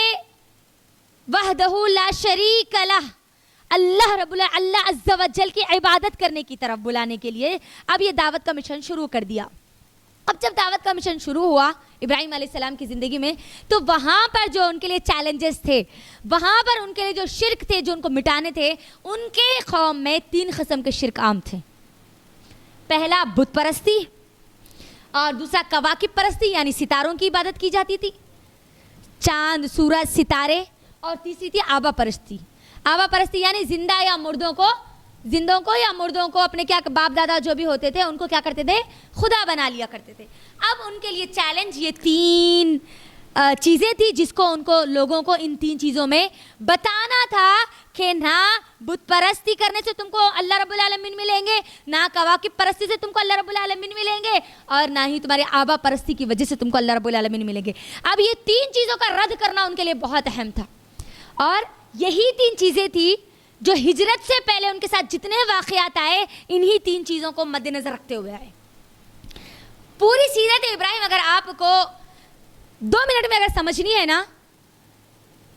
A: وحدہ لا شریک لہ اللہ رب اللہ عز و جل کی عبادت کرنے کی طرف بلانے کے لیے اب یہ دعوت کا مشن شروع کر دیا۔ اب جب دعوت کا مشن شروع ہوا ابراہیم علیہ السلام کی زندگی میں، تو وہاں پر جو ان کے لیے چیلنجز تھے، وہاں پر ان کے لیے جو شرک تھے جو ان کو مٹانے تھے، ان کے قوم میں 3 قسم کے شرک عام تھے۔ پہلا بت پرستی، اور دوسرا کواکب پرستی یعنی ستاروں کی عبادت کی جاتی تھی، چاند سورج ستارے، اور تیسری تھی آبا پرستی۔ آبا پرستی یعنی زندہ یا مردوں کو یا مردوں کو اپنے کیا باپ دادا جو بھی ہوتے تھے ان کو کیا کرتے تھے، خدا بنا لیا کرتے تھے۔ اب ان کے لیے چیلنج یہ 3 چیزیں تھی جس کو ان کو لوگوں کو ان 3 چیزوں میں بتانا تھا کہ نہ بت پرستی کرنے سے تم کو اللہ رب العالمین ملیں گے، نہ کواکب پرستی سے تم کو اللہ رب العالمین ملیں گے، اور نہ ہی تمہارے آبا پرستی کی وجہ سے تم کو اللہ رب العالمین ملیں گے۔ اب یہ 3 چیزوں کا رد کرنا ان کے لیے بہت اہم تھا، اور یہی 3 چیزیں تھی جو ہجرت سے پہلے ان کے ساتھ جتنے واقعات آئے، انہی 3 چیزوں کو مد نظر رکھتے ہوئے آئے۔ پوری سیرت ابراہیم اگر آپ کو 2 منٹ میں اگر سمجھنی ہے نا،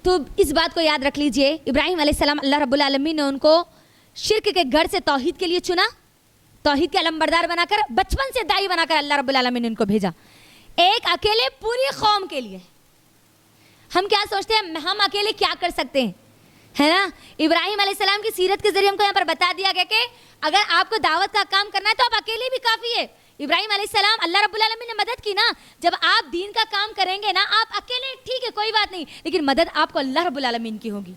A: تو اس بات کو یاد رکھ لیجئے، ابراہیم علیہ السلام اللہ رب العالمین نے ان کو شرک کے گھر سے توحید کے لیے چنا، توحید کے علمبردار بنا کر، بچپن سے داعی بنا کر اللہ رب العالمین نے ان کو بھیجا، ایک اکیلے پوری قوم کے لیے۔ ہم کیا سوچتے ہیں ہم اکیلے کیا کر سکتے ہیں، ہے نا؟ ابراہیم علیہ السلام کی سیرت کے ذریعے ہم کو یہاں پر بتا دیا گیا کہ اگر آپ کو دعوت کا کام کرنا ہے تو آپ اکیلے بھی کافی ہے۔ ابراہیم علیہ السلام اللہ رب العالمین نے مدد کی نا، جب آپ دین کا کام کریں گے نا، آپ اکیلے ٹھیک ہے کوئی بات نہیں، لیکن مدد آپ کو اللہ رب العالمین کی ہوگی،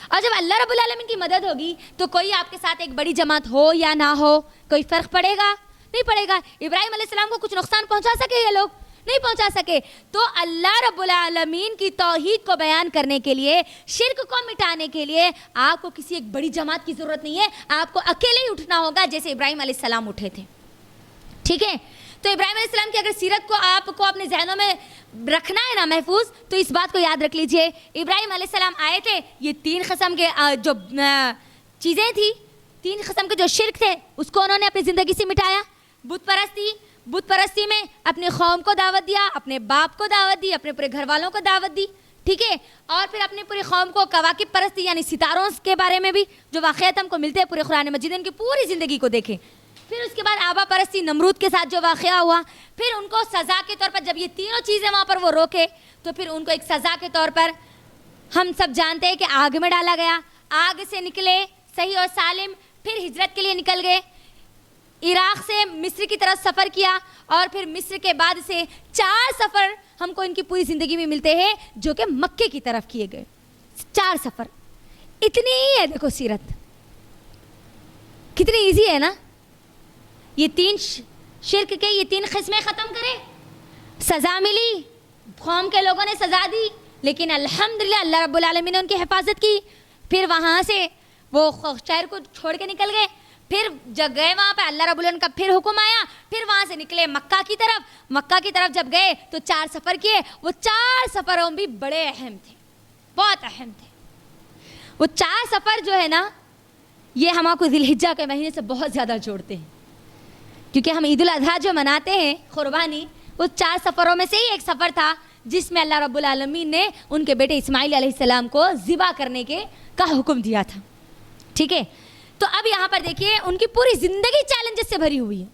A: اور جب اللہ رب العالمین کی مدد ہوگی تو کوئی آپ کے ساتھ ایک بڑی جماعت ہو یا نہ ہو کوئی فرق پڑے گا؟ نہیں پڑے گا۔ ابراہیم علیہ السلام کو کچھ نقصان پہنچا سکے یہ لوگ؟ نہیں پہنچا سکے۔ تو اللہ رب العالمین کی توحید کو بیان کرنے کے لیے، شرک کو مٹانے کے لیے آپ کو کسی ایک بڑی جماعت کی ضرورت نہیں ہے، آپ کو اکیلے ہی اٹھنا ہوگا جیسے ابراہیم علیہ السلام اٹھے تھے، ٹھیک ہے؟ تو ابراہیم علیہ السلام کی اگر سیرت کو آپ کو اپنے ذہنوں میں رکھنا ہے نا محفوظ، تو اس بات کو یاد رکھ لیجئے، ابراہیم علیہ السلام آئے تھے، یہ 3 قسم کے جو چیزیں تھی، 3 قسم کے جو شرک تھے، اس کو انہوں نے اپنی زندگی سے مٹایا۔ بت پرستی میں اپنے قوم کو دعوت دیا، اپنے باپ کو دعوت دی، اپنے پورے گھر والوں کو دعوت دی، ٹھیک ہے، اور پھر اپنی پوری قوم کو کواکب پرستی یعنی ستاروں کے بارے میں بھی جو واقعات ہم کو ملتے ہیں پورے قرآن مجید، ان کی پوری زندگی کو دیکھیں۔ پھر اس کے بعد آبا پرستی، نمرود کے ساتھ جو واقعہ ہوا، پھر ان کو سزا کے طور پر جب یہ تینوں چیزیں وہاں پر وہ روکے، تو پھر ان کو ایک سزا کے طور پر ہم سب جانتے ہیں کہ آگ میں ڈالا گیا، آگ سے نکلے صحیح اور سالم، پھر ہجرت کے لیے نکل گئے، عراق سے مصر کی طرف سفر کیا، اور پھر مصر کے بعد سے 4 سفر ہم کو ان کی پوری زندگی میں ملتے ہیں جو کہ مکے کی طرف کیے گئے، 4 سفر۔ اتنی ہی ہے، دیکھو سیرت کتنی ایزی ہے نا۔ یہ 3 شرک کے یہ 3 قسمیں ختم کرے، سزا ملی، قوم کے لوگوں نے سزا دی، لیکن الحمدللہ اللہ رب العالمین نے ان کی حفاظت کی۔ پھر وہاں سے وہ شہر کو چھوڑ کے نکل گئے، پھر جب گئے وہاں پہ اللہ رب العالمین کا پھر حکم آیا، پھر وہاں سے نکلے مکہ کی طرف۔ مکہ کی طرف جب گئے تو 4 سفر کیے، وہ 4 سفروں بھی بڑے اہم تھے، بہت اہم تھے۔ وہ 4 سفر جو ہے نا، یہ ہم کو ذی الحجہ کے مہینے سے بہت زیادہ جوڑتے ہیں، کیونکہ ہم عید الاضحیٰ جو مناتے ہیں قربانی، وہ 4 سفروں میں سے ہی ایک سفر تھا جس میں اللہ رب العالمین نے ان کے بیٹے اسماعیل علیہ السلام کو ذبح کرنے کا حکم دیا تھا، ٹھیک ہے۔ تو اب یہاں پر دیکھیے ان کی پوری زندگی چیلنجز سے بھری ہوئی ہے،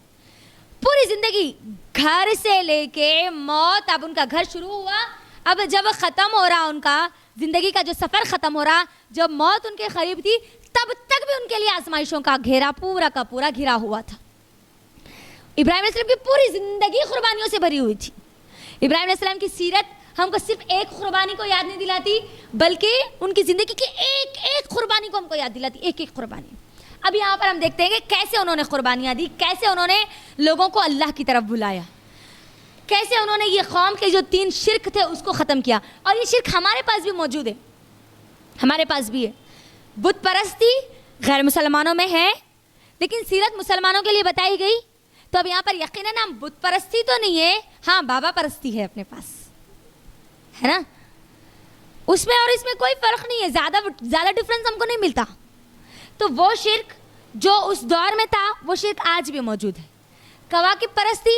A: پوری زندگی گھر سے لے کے موت۔ اب ان کا گھر شروع ہوا، اب جب ختم ہو رہا ان کا زندگی کا جو سفر ختم ہو رہا، جب موت ان کے قریب تھی، تب تک بھی ان کے لیے آزمائشوں کا گھیرا پورا کا پورا گھرا ہوا تھا۔ ابراہیم علیہ السلام کی پوری زندگی قربانیوں سے بھری ہوئی تھی۔ ابراہیم علیہ السلام کی سیرت ہم کو صرف ایک قربانی کو یاد نہیں دلاتی، بلکہ ان کی زندگی کی ایک ایک قربانی کو ہم کو یاد دلاتی، ایک ایک قربانی۔ اب یہاں پر ہم دیکھتے ہیں کہ کیسے انہوں نے قربانیاں دی، کیسے انہوں نے لوگوں کو اللہ کی طرف بلایا، کیسے انہوں نے یہ قوم کے جو 3 شرک تھے اس کو ختم کیا۔ اور یہ شرک ہمارے پاس بھی موجود ہے، ہمارے پاس بھی ہے۔ بت پرستی غیر مسلمانوں میں ہے، لیکن سیرت مسلمانوں کے لیے بتائی گئی، تو اب یہاں پر یقیناً ہم بت پرستی تو نہیں ہے، ہاں بابا پرستی ہے اپنے پاس، ہے نا، اس میں اور اس میں کوئی فرق نہیں ہے، زیادہ ڈفرنس ہم کو نہیں ملتا۔ تو وہ شرک جو اس دور میں تھا وہ شرک آج بھی موجود ہے۔ کواکب پرستی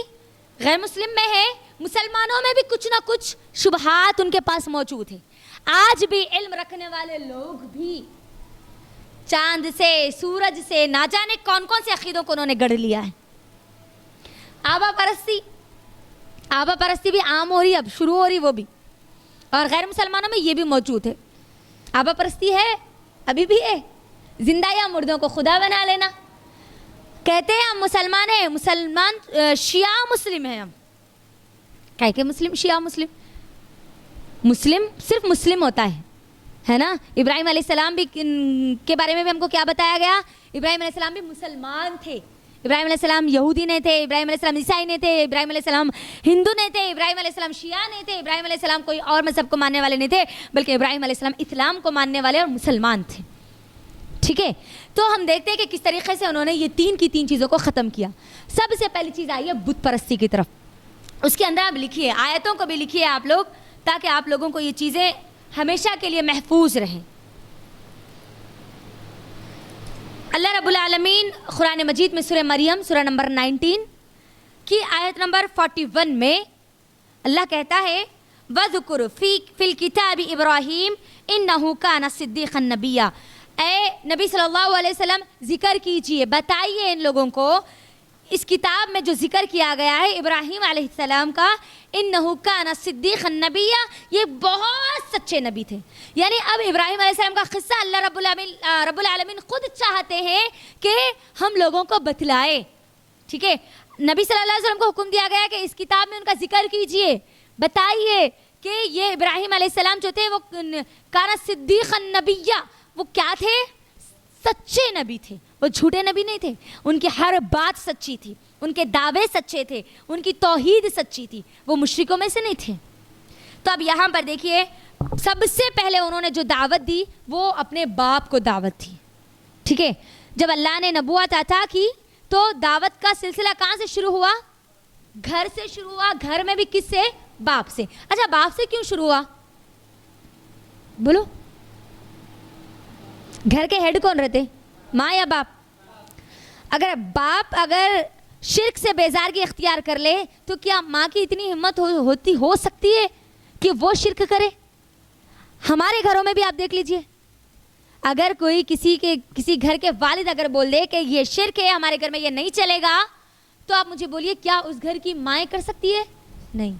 A: غیر مسلم میں ہے، مسلمانوں میں بھی کچھ نہ کچھ شبہات ان کے پاس موجود ہے۔ آج بھی علم رکھنے والے لوگ بھی چاند سے، سورج سے، نہ جانے کون کون سے عقیدوں کو انہوں نے گڑھ لیا ہے۔ آبا پرستی بھی عام ہو رہی، اب شروع ہو رہی وہ بھی، اور غیر مسلمانوں میں یہ بھی موجود ہے۔ آبا پرستی ہے، ابھی بھی ہے، زندہ یا مردوں کو خدا بنا لینا۔ کہتے ہیں ہم مسلمان ہیں، مسلمان شیعہ مسلم ہیں، ہم کہہ کے مسلم شیعہ مسلم صرف مسلم ہوتا ہے نا۔ ابراہیم علیہ السلام بھی کے بارے میں بھی ہم کو کیا بتایا گیا، ابراہیم علیہ السلام بھی مسلمان تھے۔ ابراہیم علیہ السلام یہودی نہیں تھے، ابراہیم علیہ السلام عیسائی نہیں تھے، ابراہیم علیہ السلام ہندو نہیں تھے، ابراہیم علیہ السلام شیعہ نہیں تھے، ابراہیم علیہ السلام کوئی اور مذہب کو ماننے والے نہیں تھے، بلکہ ابراہیم علیہ السلام اسلام کو ماننے والے اور مسلمان تھے، ٹھیک ہے۔ تو ہم دیکھتے ہیں کہ کس طریقے سے انہوں نے یہ 3 کی 3 چیزوں کو ختم کیا۔ سب سے پہلی چیز آئی ہے بت پرستی کی طرف، اس کے اندر آپ لکھیے، آیتوں کو بھی لکھیے آپ لوگ، تاکہ آپ لوگوں کو یہ چیزیں ہمیشہ کے لیے محفوظ رہیں۔ اللہ رب العالمین قرآن مجید میں سورہ مریم سورہ نمبر 19 کی آیت نمبر 41 میں اللہ کہتا ہے وَذْكُرْ فِي الْكِتَابِ إِبْرَاهِيمَ إِنَّهُ كَانَ صِدِّيقًا نَبِيًّا، اے نبی صلی اللہ علیہ وسلم ذکر کیجئے، بتائیے ان لوگوں کو اس کتاب میں جو ذکر کیا گیا ہے ابراہیم علیہ السلام کا، انہو کان صدیقا نبیّا، یہ بہت سچے نبی تھے۔ یعنی اب ابراہیم علیہ السلام کا قصہ اللہ رب العالمین خود چاہتے ہیں کہ ہم لوگوں کو بتلائے، ٹھیک ہے۔ نبی صلی اللہ علیہ وسلم کو حکم دیا گیا کہ اس کتاب میں ان کا ذکر کیجئے، بتائیے کہ یہ ابراہیم علیہ السلام جو تھے وہ کان صدیقا نبیّا، وہ کیا تھے؟ سچے نبی تھے، وہ جھوٹے نبی نہیں تھے، ان کی ہر بات سچی تھی، ان کے دعوے سچے تھے، ان کی توحید سچی تھی، وہ مشرکوں میں سے نہیں تھے۔ تو اب یہاں پر دیکھیے، سب سے پہلے انہوں نے جو دعوت دی وہ اپنے باپ کو دعوت تھی، ٹھیک ہے۔ جب اللہ نے نبوت عطا کی تو دعوت کا سلسلہ کہاں سے شروع ہوا؟ گھر سے شروع ہوا. گھر میں بھی کس سے؟ باپ سے. اچھا باپ سے کیوں شروع ہوا؟ بولو. گھر کے ہیڈ کون رہتے؟ ماں یا باپ؟ اگر باپ اگر شرک سے بیزارگی اختیار کر لے تو کیا ماں کی اتنی ہمت ہو سکتی ہے کہ وہ شرک کرے؟ ہمارے گھروں میں بھی آپ دیکھ لیجئے, اگر کوئی کسی گھر کے والد اگر بول دے کہ یہ شرک ہے, ہمارے گھر میں یہ نہیں چلے گا, تو آپ مجھے بولیے کیا اس گھر کی مائیں کر سکتی ہے؟ نہیں,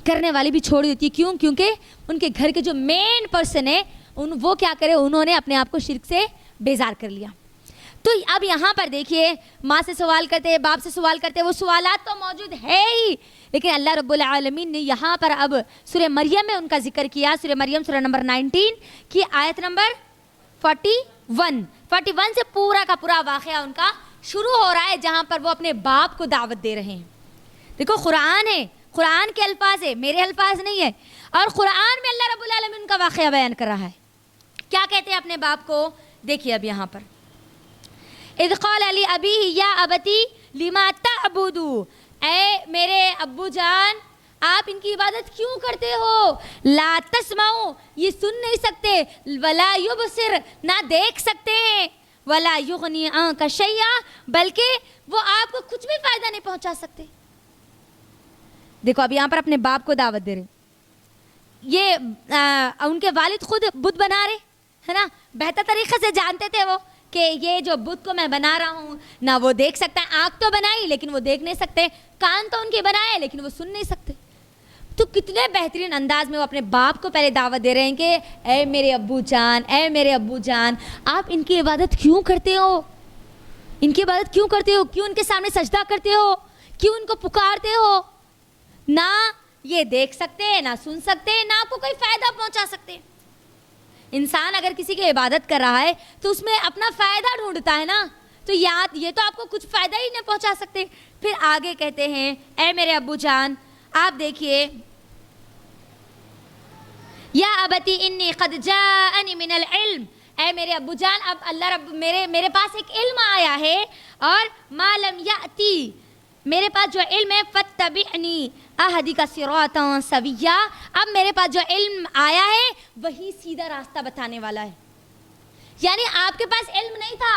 A: کرنے والی بھی چھوڑ دیتی. کیوں؟ کیونکہ ان کے گھر کے جو مین پرسن ہے وہ کیا کرے, انہوں نے اپنے آپ کو شرک سے بیزار کر لیا. تو اب یہاں پر دیکھیے, ماں سے سوال کرتے, باپ سے سوال کرتے, وہ سوالات تو موجود ہے ہی, لیکن اللہ رب العالمین نے یہاں پر اب سورہ مریم میں ان کا ذکر کیا. سورہ مریم سورہ نمبر 19 کی آیت نمبر 41 سے پورا کا پورا واقعہ ان کا شروع ہو رہا ہے, جہاں پر وہ اپنے باپ کو دعوت دے رہے ہیں. دیکھو قرآن ہے, قرآن کے الفاظ ہے, میرے الفاظ نہیں ہے, اور قرآن میں اللہ رب العالمین ان کا واقعہ بیان کر رہا ہے. کیا کہتے ہیں اپنے باپ کو؟ دیکھیے اب یہاں پر, اذ قال لأبیہ یا ابتی لما تعبد, اے میرے ابو جان آپ ان کی عبادت کیوں کرتے ہو؟ لا تسمعوا, یہ سن نہیں سکتے, ولا یبصر, نہ دیکھ سکتے ہیں, ولا یغنی عنک شیئا, بلکہ وہ آپ کو کچھ بھی فائدہ نہیں پہنچا سکتے. دیکھو اب یہاں پر اپنے باپ کو دعوت دے رہے, یہ ان کے والد خود بت بنا رہے ہے نا, بہتر طریقے سے جانتے تھے وہ کہ یہ جو بت کو میں بنا رہا ہوں نہ وہ دیکھ سکتا ہے, آنکھ تو بنائی لیکن وہ دیکھ نہیں سکتے, کان تو ان کے بنائے لیکن وہ سن نہیں سکتے. تو کتنے بہترین انداز میں وہ اپنے باپ کو پہلے دعوت دے رہے ہیں کہ اے میرے ابو جان, اے میرے ابو جان, آپ ان کی عبادت کیوں کرتے ہو؟ ان کی عبادت کیوں کرتے ہو؟ کیوں ان کے سامنے سجدہ کرتے ہو؟ کیوں ان کو پکارتے ہو؟ نہ یہ دیکھ سکتے, نہ سن سکتے, نہ آپ کو کوئی فائدہ پہنچا سکتے. انسان اگر کسی کی عبادت کر رہا ہے تو اس میں اپنا فائدہ ڈھونڈتا ہے نا, تو یہ تو آپ کو کچھ فائدہ ہی نہیں پہنچا سکتے. پھر آگے کہتے ہیں اے میرے ابو جان, آپ دیکھیے, یا ابتی انی قد جاءنی من العلم, اے میرے ابو جان اب اللہ رب میرے پاس ایک علم آیا ہے, اور ما لم یأتی, میرے پاس جو علم ہے, فاتبعنی اہدک صراطا سویا, اب میرے پاس جو علم آیا ہے وہی سیدھا راستہ بتانے والا ہے. یعنی آپ کے پاس علم نہیں تھا,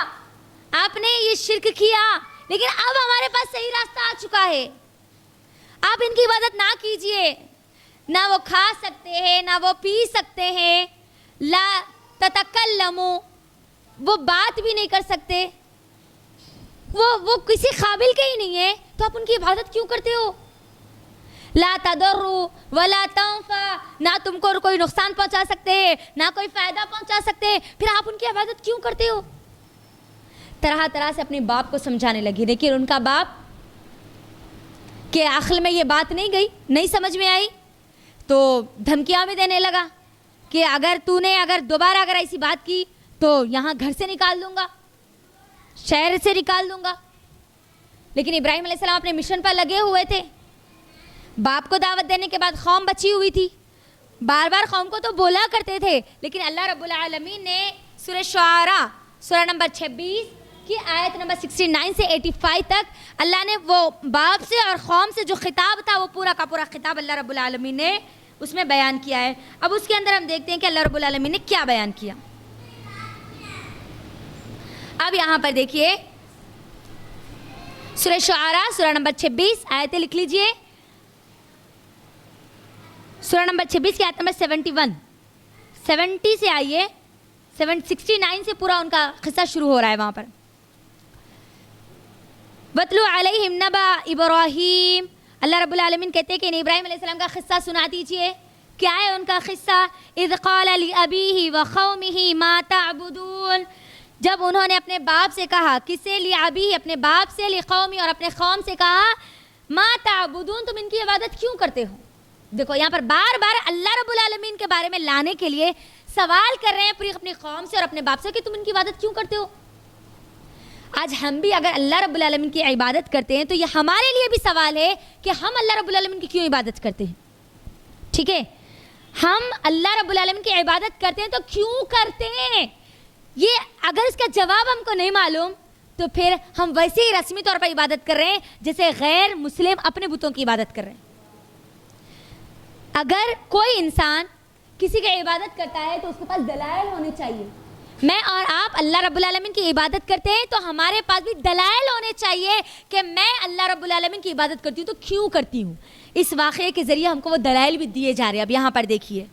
A: آپ نے یہ شرک کیا, لیکن اب ہمارے پاس صحیح راستہ آ چکا ہے. آپ ان کی عبادت نہ کیجئے, نہ وہ کھا سکتے ہیں, نہ وہ پی سکتے ہیں, لا تتکلموا, وہ بات بھی نہیں کر سکتے, وہ کسی قابل کے ہی نہیں ہے, تو آپ ان کی عبادت کیوں کرتے ہو؟ لا تضروا ولا تنفع, نہ تم کو کوئی نقصان پہنچا سکتے ہیں, نہ کوئی فائدہ پہنچا سکتے, پھر آپ ان کی عبادت کیوں کرتے ہو؟ طرح طرح سے اپنے باپ کو سمجھانے لگی. لیکن ان کا باپ کہ عقل میں یہ بات نہیں گئی, نہیں سمجھ میں آئی, تو دھمکیاں بھی دینے لگا کہ اگر دوبارہ اگر ایسی بات کی تو یہاں گھر سے نکال دوں گا, شہر سے نکال دوں گا. لیکن ابراہیم علیہ السلام اپنے مشن پر لگے ہوئے تھے. باپ کو دعوت دینے کے بعد قوم بچی ہوئی تھی, بار بار قوم کو تو بولا کرتے تھے, لیکن اللہ رب العالمین نے سورہ شعراء سورہ نمبر 26 کی آیت نمبر 69 سے 85 تک اللہ نے وہ باپ سے اور قوم سے جو خطاب تھا وہ پورا کا پورا خطاب اللہ رب العالمین نے اس میں بیان کیا ہے. اب اس کے اندر ہم دیکھتے ہیں کہ اللہ رب العالمین نے کیا بیان کیا. اب یہاں پر دیکھیے سورہ شعراء سورہ نمبر 26 آیتیں لکھ لیجئے. سورہ نمبر 26 کی آیت نمبر 70 سے آئیے, 69 سے پورا ان کا قصہ شروع ہو رہا ہے. وہاں پر وَاتْلُ عَلَيْهِمْ نَبَأَ إِبْرَاهِيمَ, اللہ رب العالمین کہتے ہیں کہ ابراہیم علیہ السلام کا قصہ سنا دیجئے. کیا ہے ان کا قصہ؟ اذ قال لأبیہ وقومہ ما تعبدون, جب انہوں نے اپنے باپ سے کہا, کس سے؟ لأبیہ, اپنے باپ سے, لقومی, اور اپنے قوم سے کہا, ما تعبدون, تم ان کی عبادت کیوں کرتے ہو؟ دیکھو یہاں پر بار بار اللہ رب العالمین کے بارے میں لانے کے لیے سوال کر رہے ہیں پوری اپنی قوم سے اور اپنے باپ سے کہ تم ان کی عبادت کیوں کرتے ہو. آج ہم بھی اگر اللہ رب العالمین کی عبادت کرتے ہیں تو یہ ہمارے لیے بھی سوال ہے کہ ہم اللہ رب العالمین کی کیوں عبادت کرتے ہیں. ٹھیک ہے, ہم اللہ رب العالمین کی عبادت کرتے ہیں تو کیوں کرتے ہیں, یہ اگر اس کا جواب ہم کو نہیں معلوم تو پھر ہم ویسے ہی رسمی طور پر عبادت کر رہے ہیں جیسے غیر مسلم اپنے بتوں کی عبادت کر رہے ہیں. اگر کوئی انسان کسی کی عبادت کرتا ہے تو اس کے پاس دلائل ہونے چاہیے. میں اور آپ اللہ رب العالمین کی عبادت کرتے ہیں تو ہمارے پاس بھی دلائل ہونے چاہیے کہ میں اللہ رب العالمین کی عبادت کرتی ہوں تو کیوں کرتی ہوں. اس واقعے کے ذریعے ہم کو وہ دلائل بھی دیے جا رہے ہیں. اب یہاں پر دیکھیے,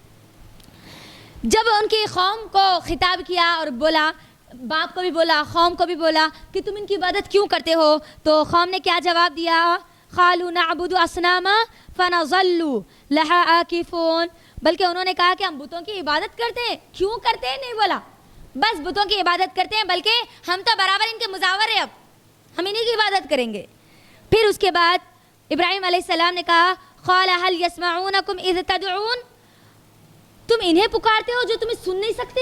A: جب ان کی قوم کو خطاب کیا اور بولا, باپ کو بھی بولا قوم کو بھی بولا کہ تم ان کی عبادت کیوں کرتے ہو, تو قوم نے کیا جواب دیا؟ قالوا نعبد اصناما فنظل لها عاکفون. بلکہ انہوں نے کہا کہ ہم بتوں کی عبادت کرتے ہیں. کیوں کرتے ہیں؟ نہیں بولا بس بتوں کی عبادت کرتے ہیں, بلکہ ہم تو برابر ان کے مزاور ہیں, اب ہم انہیں کی عبادت کریں گے. پھر اس کے بعد ابراہیم علیہ السلام نے کہا قال هل يسمعونكم اذ تدعون, تم انہیں پکارتے ہو جو تمہیں سن نہیں سکتے؟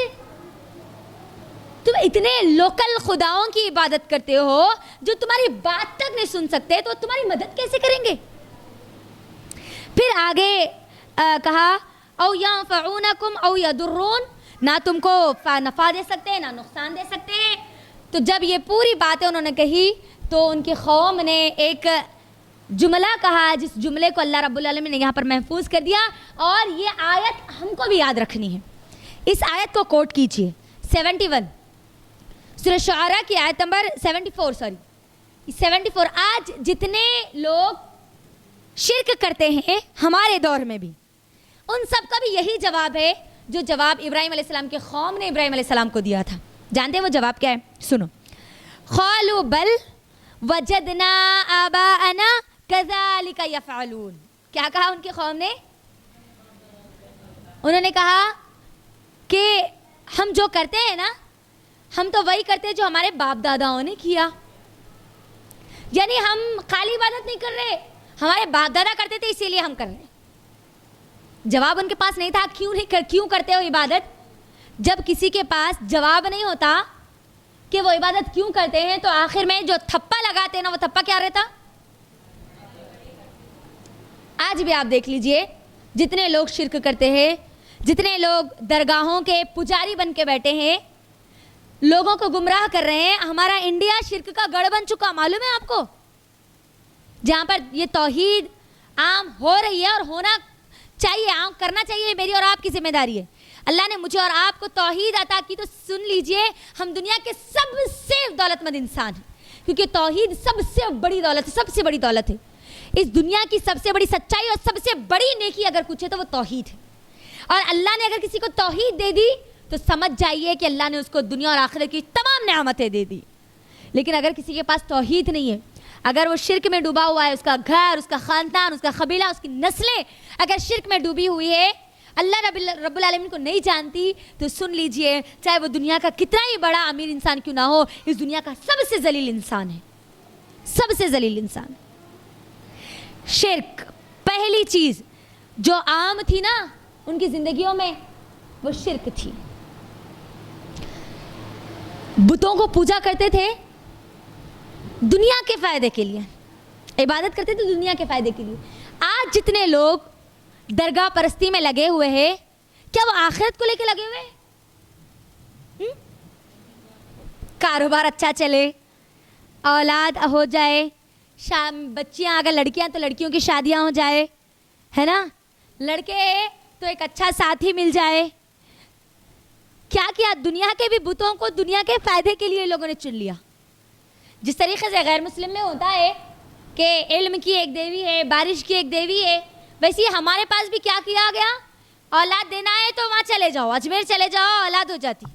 A: تم اتنے لوکل خداؤں کی عبادت کرتے ہو جو تمہاری بات تک نہیں سن سکتے, تو تمہاری مدد کیسے کریں گے؟ پھر آگے کہا او ينفعونكم او يضرون, نہ تم کو نفع دے سکتے ہیں نہ نقصان دے سکتے ہیں. تو جب یہ پوری باتیں انہوں نے کہی تو ان کی قوم نے ایک جملہ کہا جس جملے کو اللہ رب العالمین نے یہاں پر محفوظ کر دیا, اور یہ آیت ہم کو بھی یاد رکھنی ہے. اس آیت کو کوٹ کیجئے, 71 سورہ شعراء کی آیت نمبر 74. آج جتنے لوگ شرک کرتے ہیں ہمارے دور میں بھی, ان سب کا بھی یہی جواب ہے جو جواب ابراہیم علیہ السلام کے قوم نے ابراہیم علیہ السلام کو دیا تھا. جانتے ہیں وہ جواب کیا ہے؟ سنو. قالوا بل وجدنا آباءنا كذلك يفعلون. کیا کہا ان کی قوم نے؟ انہوں نے کہا کہ ہم جو کرتے ہیں نا, ہم تو وہی کرتے ہیں جو ہمارے باپ داداؤں نے کیا. یعنی ہم خالی عبادت نہیں کر رہے, ہمارے باپ دادا کرتے تھے اسی لیے ہم کر رہے ہیں. جواب ان کے پاس نہیں تھا کیوں کرتے ہو عبادت. جب کسی کے پاس جواب نہیں ہوتا کہ وہ عبادت کیوں کرتے ہیں, تو آخر میں جو تھپا لگاتے ہیں نا, وہ تھپا کیا رہتا؟ آج بھی آپ دیکھ لیجئے, جتنے لوگ شرک کرتے ہیں, جتنے لوگ درگاہوں کے پجاری بن کے بیٹھے ہیں, لوگوں کو گمراہ کر رہے ہیں. ہمارا انڈیا شرک کا گڑھ بن چکا, معلوم ہے آپ کو, جہاں پر یہ توحید عام ہو رہی ہے اور ہونا چاہیے, عام کرنا چاہیے. میری اور آپ کی ذمہ داری ہے. اللہ نے مجھے اور آپ کو توحید عطا کی, تو سن لیجئے ہم دنیا کے سب سے دولت مند انسان ہیں, کیونکہ توحید سب سے بڑی دولت ہے, سب سے بڑی دولت ہے. اس دنیا کی سب سے بڑی سچائی اور سب سے بڑی نیکی اگر کچھ ہے تو وہ توحید ہے. اور اللہ نے اگر کسی کو توحید دے دی تو سمجھ جائیے کہ اللہ نے اس کو دنیا اور آخرت کی تمام نعمتیں دے دی. لیکن اگر کسی کے پاس توحید نہیں ہے, اگر وہ شرک میں ڈوبا ہوا ہے, اس کا گھر, اس کا خاندان, اس کا قبیلہ, اس کی نسلیں اگر شرک میں ڈوبی ہوئی ہے, اللہ رب العالمین کو نہیں جانتی, تو سن لیجئے چاہے وہ دنیا کا کتنا ہی بڑا امیر انسان کیوں نہ ہو, اس دنیا کا سب سے ذلیل انسان ہے, سب سے ذلیل انسان. شرک پہلی چیز جو عام تھی نا ان کی زندگیوں میں, وہ شرک تھی. بتوں کو پوجا کرتے تھے دنیا کے فائدے کے لیے, عبادت کرتے تھے دنیا کے فائدے کے لیے. آج جتنے لوگ درگاہ پرستی میں لگے ہوئے ہیں, کیا وہ آخرت کو لے کے لگے ہوئے ہیں؟ کاروبار اچھا چلے, اولاد ہو جائے, بچیاں اگر لڑکیاں تو لڑکیوں کی شادیاں ہو جائے, ہے نا, لڑکے تو ایک اچھا ساتھی مل جائے. کیا دنیا کے بھی بتوں کو دنیا کے فائدے کے لیے لوگوں نے چن لیا. جس طریقے سے غیر مسلم میں ہوتا ہے کہ علم کی ایک دیوی ہے, بارش کی ایک دیوی ہے, ویسے ہی ہمارے پاس بھی کیا کیا گیا, اولاد دینا ہے تو وہاں چلے جاؤ, اجمیر چلے جاؤ, اولاد ہو جاتی.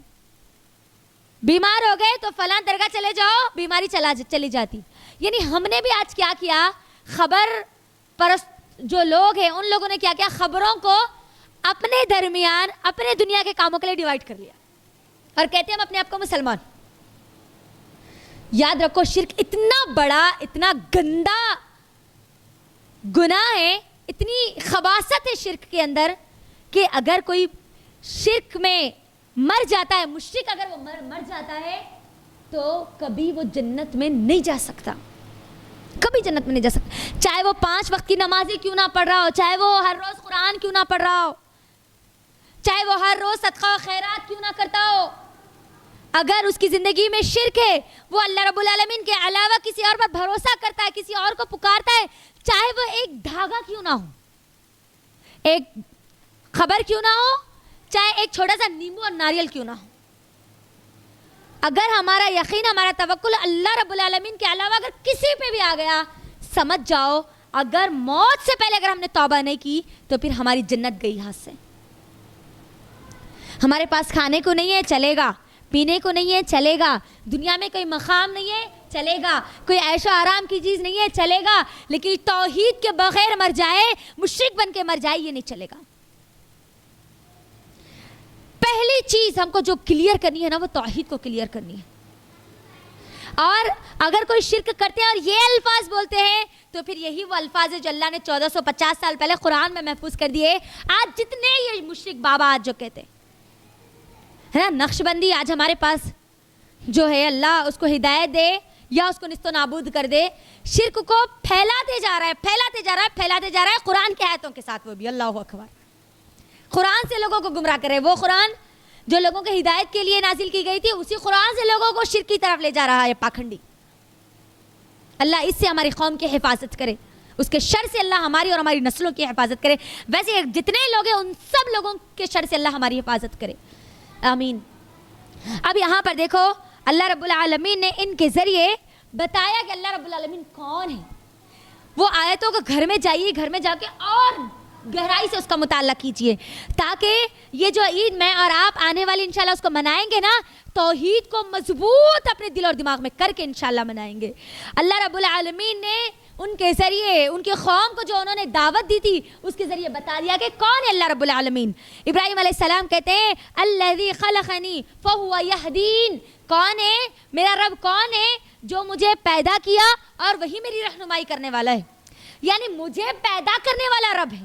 A: بیمار ہو گئے تو فلاں درگاہ چلے جاؤ, بیماری چلی جاتی. یعنی ہم نے بھی آج کیا کیا, خبر پرست جو لوگ ہیں ان لوگوں نے کیا کیا, خبروں کو اپنے درمیان اپنے دنیا کے کاموں کے لیے ڈیوائیڈ کر لیا اور کہتے ہیں ہم اپنے آپ کو مسلمان. یاد رکھو شرک اتنا بڑا, اتنا گندا گناہ ہے, اتنی خباثت ہے شرک کے اندر کہ اگر کوئی شرک میں مر جاتا ہے, مشرک اگر وہ مر جاتا ہے تو کبھی وہ جنت میں نہیں جا سکتا, کبھی جنت میں نہیں جا سکتا. چاہے وہ 5 وقت کی نمازیں کیوں نہ پڑھ رہا ہو, چاہے وہ ہر روز قرآن کیوں نہ پڑھ رہا ہو, چاہے وہ ہر روز صدقہ و خیرات کیوں نہ کرتا ہو, اگر اس کی زندگی میں شرک ہے، وہ اللہ رب العالمین کے علاوہ کسی اور پر بھروسہ کرتا ہے، کسی اور کو پکارتا ہے، چاہے وہ ایک دھاگا کیوں نہ ہو، ایک خبر کیوں نہ ہو، چاہے ایک چھوٹا سا نیمبو اور ناریل کیوں نہ ہو، اگر ہمارا یقین، ہمارا توکل اللہ رب العالمین کے علاوہ اگر کسی پہ بھی آ گیا، سمجھ جاؤ اگر موت سے پہلے اگر ہم نے توبہ نہیں کی تو پھر ہماری جنت گئی ہاتھ سے. ہمارے پاس کھانے کو نہیں ہے، چلے گا. پینے کو نہیں ہے، چلے گا. دنیا میں کوئی مقام نہیں ہے، چلے گا. کوئی عیش و آرام کی چیز نہیں ہے، چلے گا. لیکن توحید کے بغیر مر جائے، مشرک بن کے مر جائے، یہ نہیں چلے گا. پہلی چیز ہم کو جو کلیئر کرنی ہے نا، وہ توحید کو کلیئر کرنی ہے. اور اگر کوئی شرک کرتے ہیں اور یہ الفاظ بولتے ہیں تو پھر یہی وہ الفاظ ہے جو اللہ نے 1450 سال پہلے قرآن میں محفوظ کر دیے. آج جتنے یہ مشرک بابا آج جو کہتے ہے نا، نقش بندی آج ہمارے پاس جو ہے، اللہ اس کو ہدایت دے یا اس کو نست و نابود کر دے، شرک کو پھیلاتے جا رہا ہے، پھیلاتے جا رہا ہے، پھیلاتے جا رہا ہے قرآن کی آیتوں کے ساتھ. وہ بھی اللہ اکبر، قرآن سے لوگوں کو گمراہ کرے. وہ قرآن جو لوگوں کے ہدایت کے لیے نازل کی گئی تھی، اسی قرآن سے لوگوں کو شرک کی طرف لے جا رہا ہے پاکھنڈی. اللہ اس سے ہماری قوم کی حفاظت کرے، اس کے شر سے اللہ ہماری اور ہماری نسلوں کی حفاظت کرے. ویسے جتنے لوگ ہیں ان سب لوگوں کے شر سے اللہ ہماری حفاظت کرے، آمین. اب یہاں پر دیکھو، اللہ رب العالمین نے ان کے ذریعے بتایا کہ اللہ رب العالمین کون ہے. وہ آیتوں کو گھر میں جائیے، گھر میں جا کے اور گہرائی سے اس کا مطالعہ کیجئے، تاکہ یہ جو عید میں اور آپ آنے والی انشاءاللہ اس کو منائیں گے نا، توحید کو مضبوط اپنے دل اور دماغ میں کر کے انشاءاللہ منائیں گے. اللہ رب العالمین نے ان کے ذریعے ان کے قوم کو جو انہوں نے دعوت دی تھی، اس کے ذریعے بتا دیا کہ کون ہے اللہ رب العالمین. ابراہیم علیہ السلام کہتے ہیں الذی خلقنی فہو یہدین، کون ہے میرا رب، کون ہے جو مجھے پیدا کیا اور وہی میری رہنمائی کرنے والا ہے. یعنی مجھے پیدا کرنے والا رب ہے،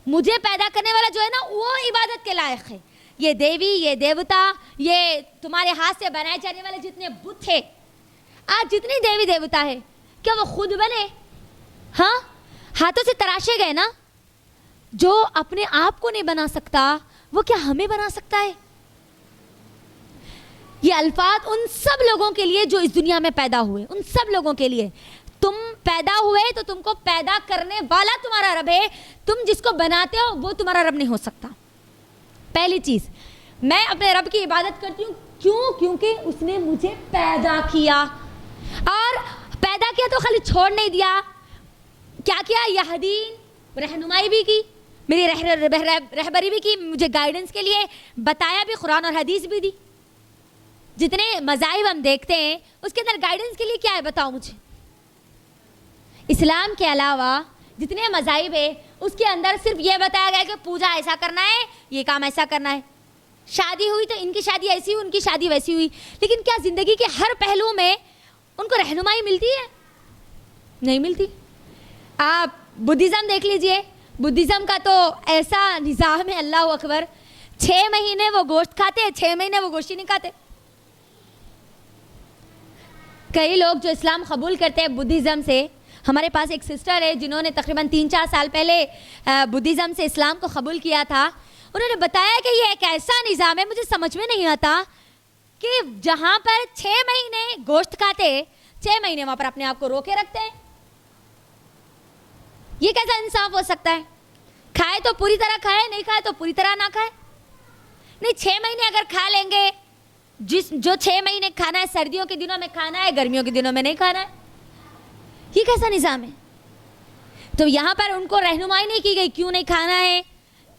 A: مجھے پیدا کرنے والا جو ہے نا، وہ عبادت کے لائق ہے. یہ دیوی، یہ دیوتا، یہ تمہارے ہاتھ سے بنائے جانے والے جتنے بت تھے، آج جتنی دیوی دیوتا ہے، کیا وہ خود بنے؟ ہاں، ہاتھوں سے تراشے گئے نا. جو اپنے آپ کو نہیں بنا سکتا، وہ کیا ہمیں بنا سکتا ہے؟ یہ الفاظ ان سب لوگوں کے لیے جو اس دنیا میں پیدا ہوئے، ان سب لوگوں کے لیے. تم پیدا ہوئے تو تم کو پیدا کرنے والا تمہارا رب ہے. تم جس کو بناتے ہو وہ تمہارا رب نہیں ہو سکتا. پہلی چیز، میں اپنے رب کی عبادت کرتی ہوں. کیوں؟ کیونکہ اس نے مجھے پیدا کیا، اور پیدا کیا تو خالی چھوڑ نہیں دیا. کیا کیا؟ یہدین، رہنمائی بھی کی، میری رہبری بھی کی، مجھے گائیڈنس کے لیے بتایا بھی، قرآن اور حدیث بھی دی. جتنے مذاہب ہم دیکھتے ہیں اس کے اندر گائیڈنس کے لیے کیا ہے بتاؤ مجھے. اسلام کے علاوہ جتنے مذاہب ہیں اس کے اندر صرف یہ بتایا گیا کہ پوجا ایسا کرنا ہے، یہ کام ایسا کرنا ہے. شادی ہوئی تو ان کی شادی ایسی ہوئی، ان کی شادی ویسی ہوئی. لیکن کیا زندگی کے ہر پہلو میں ان کو رہنمائی ملتی ہے؟ نہیں ملتی. آپ بدھزم دیکھ لیجئے، بدھزم کا تو ایسا نظام ہے، اللہ اکبر. 6 مہینے وہ گوشت کھاتے ہیں، 6 مہینے وہ گوشت ہی نہیں کھاتے. کئی لوگ جو اسلام قبول کرتے ہیں بدھزم سے، ہمارے پاس ایک سسٹر ہے جنہوں نے تقریباً 3-4 سال پہلے بدھزم سے اسلام کو قبول کیا تھا. انہوں نے بتایا کہ یہ ایک ایسا نظام ہے، مجھے سمجھ میں نہیں آتا کہ جہاں پر 6 مہینے گوشت کھاتے، 6 مہینے وہاں پر اپنے آپ کو روکے رکھتے ہیں. یہ کیسا انصاف ہو سکتا ہے؟ کھائے تو پوری طرح کھائے، نہیں کھائے تو پوری طرح نہ کھائے. نہیں، 6 مہینے اگر کھا لیں گے، جو 6 مہینے کھانا ہے سردیوں کے دنوں میں کھانا ہے، گرمیوں کے دنوں میں نہیں کھانا ہے. یہ کیسا نظام ہے؟ تو یہاں پر ان کو رہنمائی نہیں کی گئی کیوں نہیں کھانا ہے،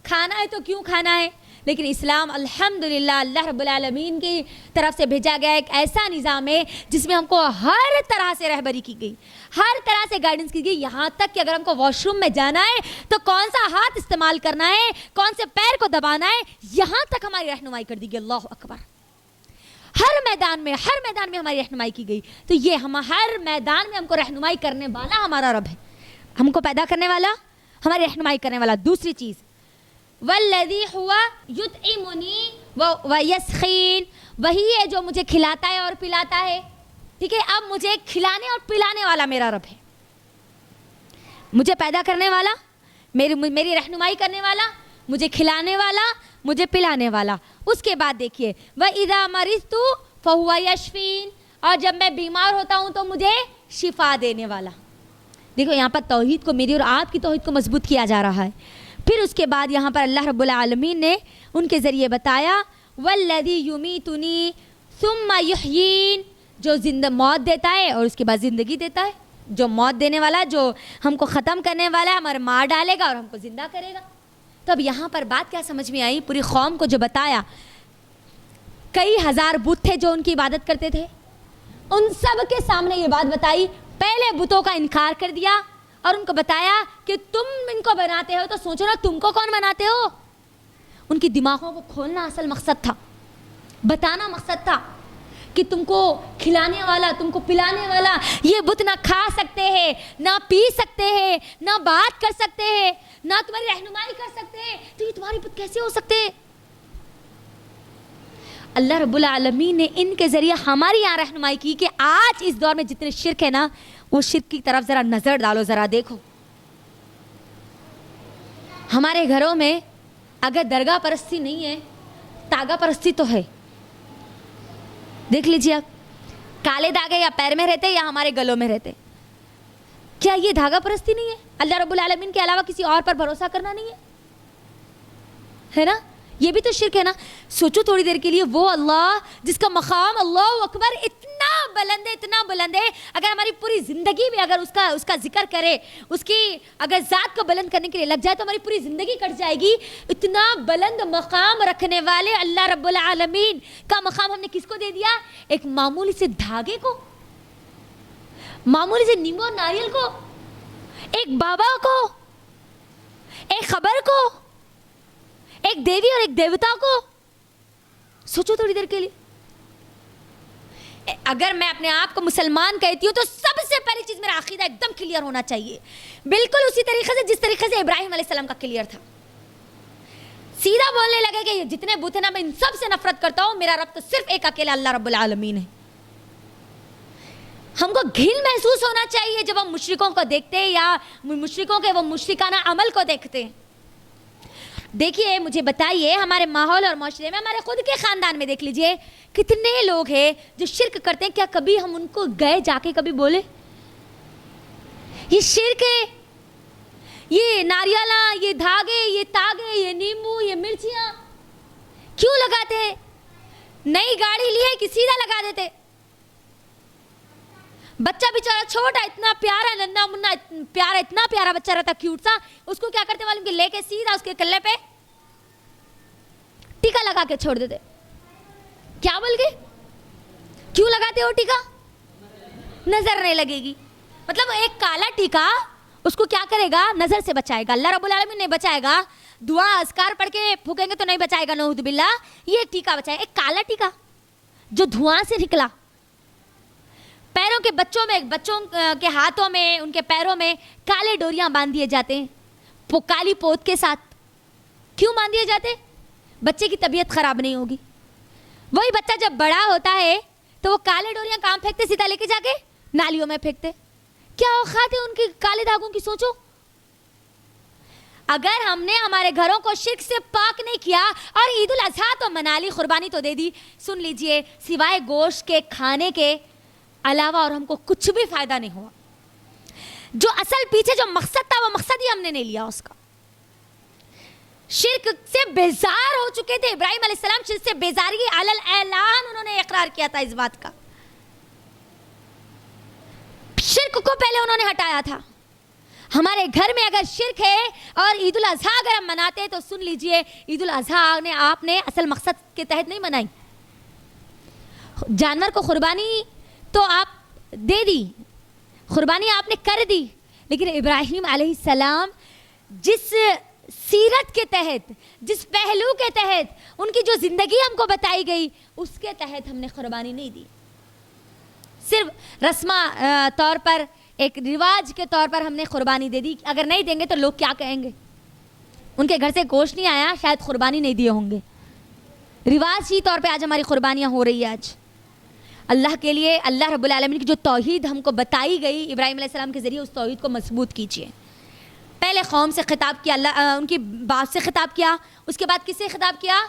A: کھانا ہے تو کیوں کھانا ہے. لیکن اسلام الحمدللہ اللہ رب العالمین کی طرف سے بھیجا گیا ایک ایسا نظام ہے جس میں ہم کو ہر طرح سے رہبری کی گئی، ہر طرح سے گائیڈنس کی گئی. یہاں تک کہ اگر ہم کو واش روم میں جانا ہے تو کون سا ہاتھ استعمال کرنا ہے، کون سے پیر کو دبانا ہے، یہاں تک ہماری رہنمائی کر دی گئی. اللہ اکبر. ہر میدان میں ہماری رہنمائی کی گئی. تو یہ ہر میدان میں ہم کو رہنمائی کرنے والا ہمارا رب ہے، ہم کو پیدا کرنے والا، ہماری رہنمائی کرنے والا. دوسری چیز، والذی ہوا یطعمنی ویسقین، وہی ہے جو مجھے کھلاتا ہے اور پلاتا ہے. ٹھیک ہے، اب مجھے کھلانے اور پلانے والا میرا رب ہے. مجھے پیدا کرنے والا، میری رہنمائی کرنے والا، مجھے کھلانے والا، مجھے پلانے والا. اس کے بعد دیکھیے وَإِذَا مَرِضْتُ فَهُوَ يَشْفِينِ، اور جب میں بیمار ہوتا ہوں تو مجھے شفا دینے والا. دیکھو یہاں پر توحید کو، میری اور آپ کی توحید کو مضبوط کیا جا رہا ہے. پھر اس کے بعد یہاں پر اللہ رب العالمین نے ان کے ذریعے بتایا وَالَّذِي يُمِيتُنِي ثُمَّ يُحْيِينِ، جو موت دیتا ہے اور اس کے بعد زندگی دیتا ہے. جو موت دینے والا، جو ہم کو ختم کرنے والا ہے، ہمارے مار ڈالے گا اور ہم کو زندہ کرے گا. تو اب یہاں پر بات کیا سمجھ میں آئی؟ پوری قوم کو جو بتایا، کئی ہزار بت تھے جو ان کی عبادت کرتے تھے، ان سب کے سامنے یہ بات بتائی. پہلے بتوں کا انکار کر دیا اور ان کو بتایا کہ تم ان کو بناتے ہو تو سوچو نا تم کو کون بناتے ہو. ان کی دماغوں کو کھولنا اصل مقصد تھا، بتانا مقصد تھا کہ تم کو کھلانے والا، تم کو پلانے والا یہ بت نہ کھا سکتے ہیں، نہ پی سکتے ہیں، نہ بات کر سکتے ہیں، نہ تمہاری رہنمائی کر سکتے ہیں، تو یہ تمہاری بت کیسے ہو سکتے ہیں؟ اللہ رب العالمین نے ان کے ذریعے ہماری یہاں رہنمائی کی کہ آج اس دور میں جتنے شرک ہے نا، وہ شرک کی طرف ذرا نظر ڈالو، ذرا دیکھو. ہمارے گھروں میں اگر درگاہ پرستی نہیں ہے، تاگا پرستی تو ہے. دیکھ لیجیے آپ، کالے دھاگے یا پیر میں رہتے یا ہمارے گلوں میں رہتے. کیا یہ دھاگا پرستی نہیں ہے؟ اللہ رب العالمین کے علاوہ کسی اور پر بھروسہ کرنا نہیں ہے نا؟ یہ بھی تو شرک ہے نا. سوچو تھوڑی دیر کے لیے، وہ اللہ جس کا مقام اللہ اکبر اتنا بلند ہے، اتنا بلند ہے، اگر ہماری پوری زندگی میں اگر اس کا ذکر کرے، اس کی اگر ذات کو بلند کرنے کے لیے لگ جائے تو ہماری پوری زندگی کٹ جائے گی. اتنا بلند مقام رکھنے والے اللہ رب العالمین کا مقام ہم نے کس کو دے دیا؟ ایک معمولی سے دھاگے کو، معمولی سے نیمبو ناریل کو، ایک بابا کو، ایک خبر کو، ایک دیوی اور ایک دیوتا کو. سوچو تھوڑی دیر کے لیے. اگر میں اپنے آپ کو مسلمان کہتی ہوں تو سب سے پہلی چیز میرا عقیدہ ایک دم کلیئر ہونا چاہیے، بالکل اسی طریقے سے جس طریقے سے ابراہیم علیہ السلام کا کلیئر تھا. سیدھا بولنے لگے کہ یہ جتنے بت ہیں نا، میں ان سب سے نفرت کرتا ہوں، میرا رب تو صرف ایک اکیلا اللہ رب العالمین ہے. ہم کو گھن محسوس ہونا چاہیے جب ہم مشرکوں کو دیکھتے ہیں یا مشرکوں کے وہ مشرکانہ عمل کو دیکھتے ہیں. دیکھیے مجھے بتائیے، ہمارے ماحول اور معاشرے میں، ہمارے خود کے خاندان میں دیکھ لیجئے کتنے لوگ ہیں جو شرک کرتے ہیں. کیا کبھی ہم ان کو گئے جا کے کبھی بولے یہ شرک ہے؟ یہ ناریالاں، یہ دھاگے، یہ تاگے، یہ نیمبو، یہ مرچیاں کیوں لگاتے ہیں؟ نئی گاڑی لی ہے کہ سیدھا لگا دیتے. بچہ بیچارہ چھوٹا، اتنا پیارا ننھا منا پیارا، اتنا پیارا بچہ رہتا، کیوٹ سا، اس کو کیا کرتے معلوم کہ لے کے سیدھا اس کے کلے پہ ٹیکا لگا کے چھوڑ دیتے. کیا بول کے؟ کیوں لگاتے ہو ٹیکا؟ نظر نہیں لگے گی. مطلب ایک کالا ٹیکا اس کو کیا کرے گا؟ نظر سے بچائے گا. اللہ رب العالمین نہیں بچائے گا، دعا اذکار پڑھ کے پھونکیں گے تو نہیں بچائے گا، نعوذ باللہ. یہ ٹیکا بچائے، ایک کالا ٹیکا جو دھواں سے نکلا. پیروں کے بچوں کے ہاتھوں میں، ان کے پیروں میں کالے ڈوریاں باندھ دیے جاتے ہیں، کالی پوت کے ساتھ. کیوں باندھ دیے جاتے؟ بچے کی طبیعت خراب نہیں ہوگی. وہی بچہ جب بڑا ہوتا ہے تو وہ کالے ڈوریاں کہاں پھینکتے؟ سیدھا لے کے جا کے نالیوں میں پھینکتے. کیا اوقات ہے ان کی کالے دھاگوں کی؟ سوچو. اگر ہم نے ہمارے گھروں کو شرک سے پاک نہیں کیا اور عید الاضحیٰ تو منا لی، قربانی تو دے دی، سن لیجئے سوائے گوشت کے کھانے کے علاوہ اور ہم کو کچھ بھی فائدہ نہیں ہوا. جو اصل پیچھے جو مقصد تھا وہ مقصد ہی ہم نے نہیں لیا اس کا. شرک سے بیزار ہو چکے تھے ابراہیم علیہ السلام. شرک سے بیزاری علی الاعلان انہوں نے اقرار کیا تھا اس بات کا. شرک کو پہلے انہوں نے ہٹایا تھا. ہمارے گھر میں اگر شرک ہے اور عید الاضحیٰ اگر ہم مناتے ہیں تو سن لیجئے عید الاضحیٰ نے آپ نے اصل مقصد کے تحت نہیں منائی. جانور کو قربانی تو آپ دے دی، قربانی آپ نے کر دی، لیکن ابراہیم علیہ السلام جس سیرت کے تحت، جس پہلو کے تحت ان کی جو زندگی ہم کو بتائی گئی اس کے تحت ہم نے قربانی نہیں دی. صرف رسمہ طور پر، ایک رواج کے طور پر ہم نے قربانی دے دی. اگر نہیں دیں گے تو لوگ کیا کہیں گے؟ ان کے گھر سے گوشت نہیں آیا، شاید قربانی نہیں دیے ہوں گے. رواج ہی طور پہ آج ہماری قربانیاں ہو رہی ہے. آج اللہ کے لیے، اللہ رب العالمین کی جو توحید ہم کو بتائی گئی ابراہیم علیہ السلام کے ذریعے، اس توحید کو مضبوط کیجیے. پہلے قوم سے خطاب کیا، اللہ ان کی باپ سے خطاب کیا، اس کے بعد کس سے خطاب کیا؟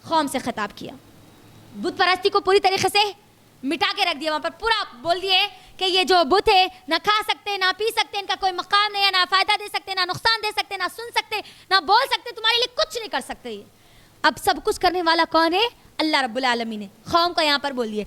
A: قوم سے خطاب کیا. بت پرستی کو پوری طریقے سے مٹا کے رکھ دیا. وہاں پر پورا بول دیے کہ یہ جو بت ہے نہ کھا سکتے، نہ پی سکتے، ان کا کوئی مقام نہیں ہے، نہ فائدہ دے سکتے، نہ نقصان دے سکتے، نہ سن سکتے، نہ بول سکتے، تمہارے لیے کچھ نہیں کر سکتے. یہ اب سب کچھ کرنے والا کون ہے؟ اللہ رب العالمین ہے. قوم کو یہاں پر بول دیے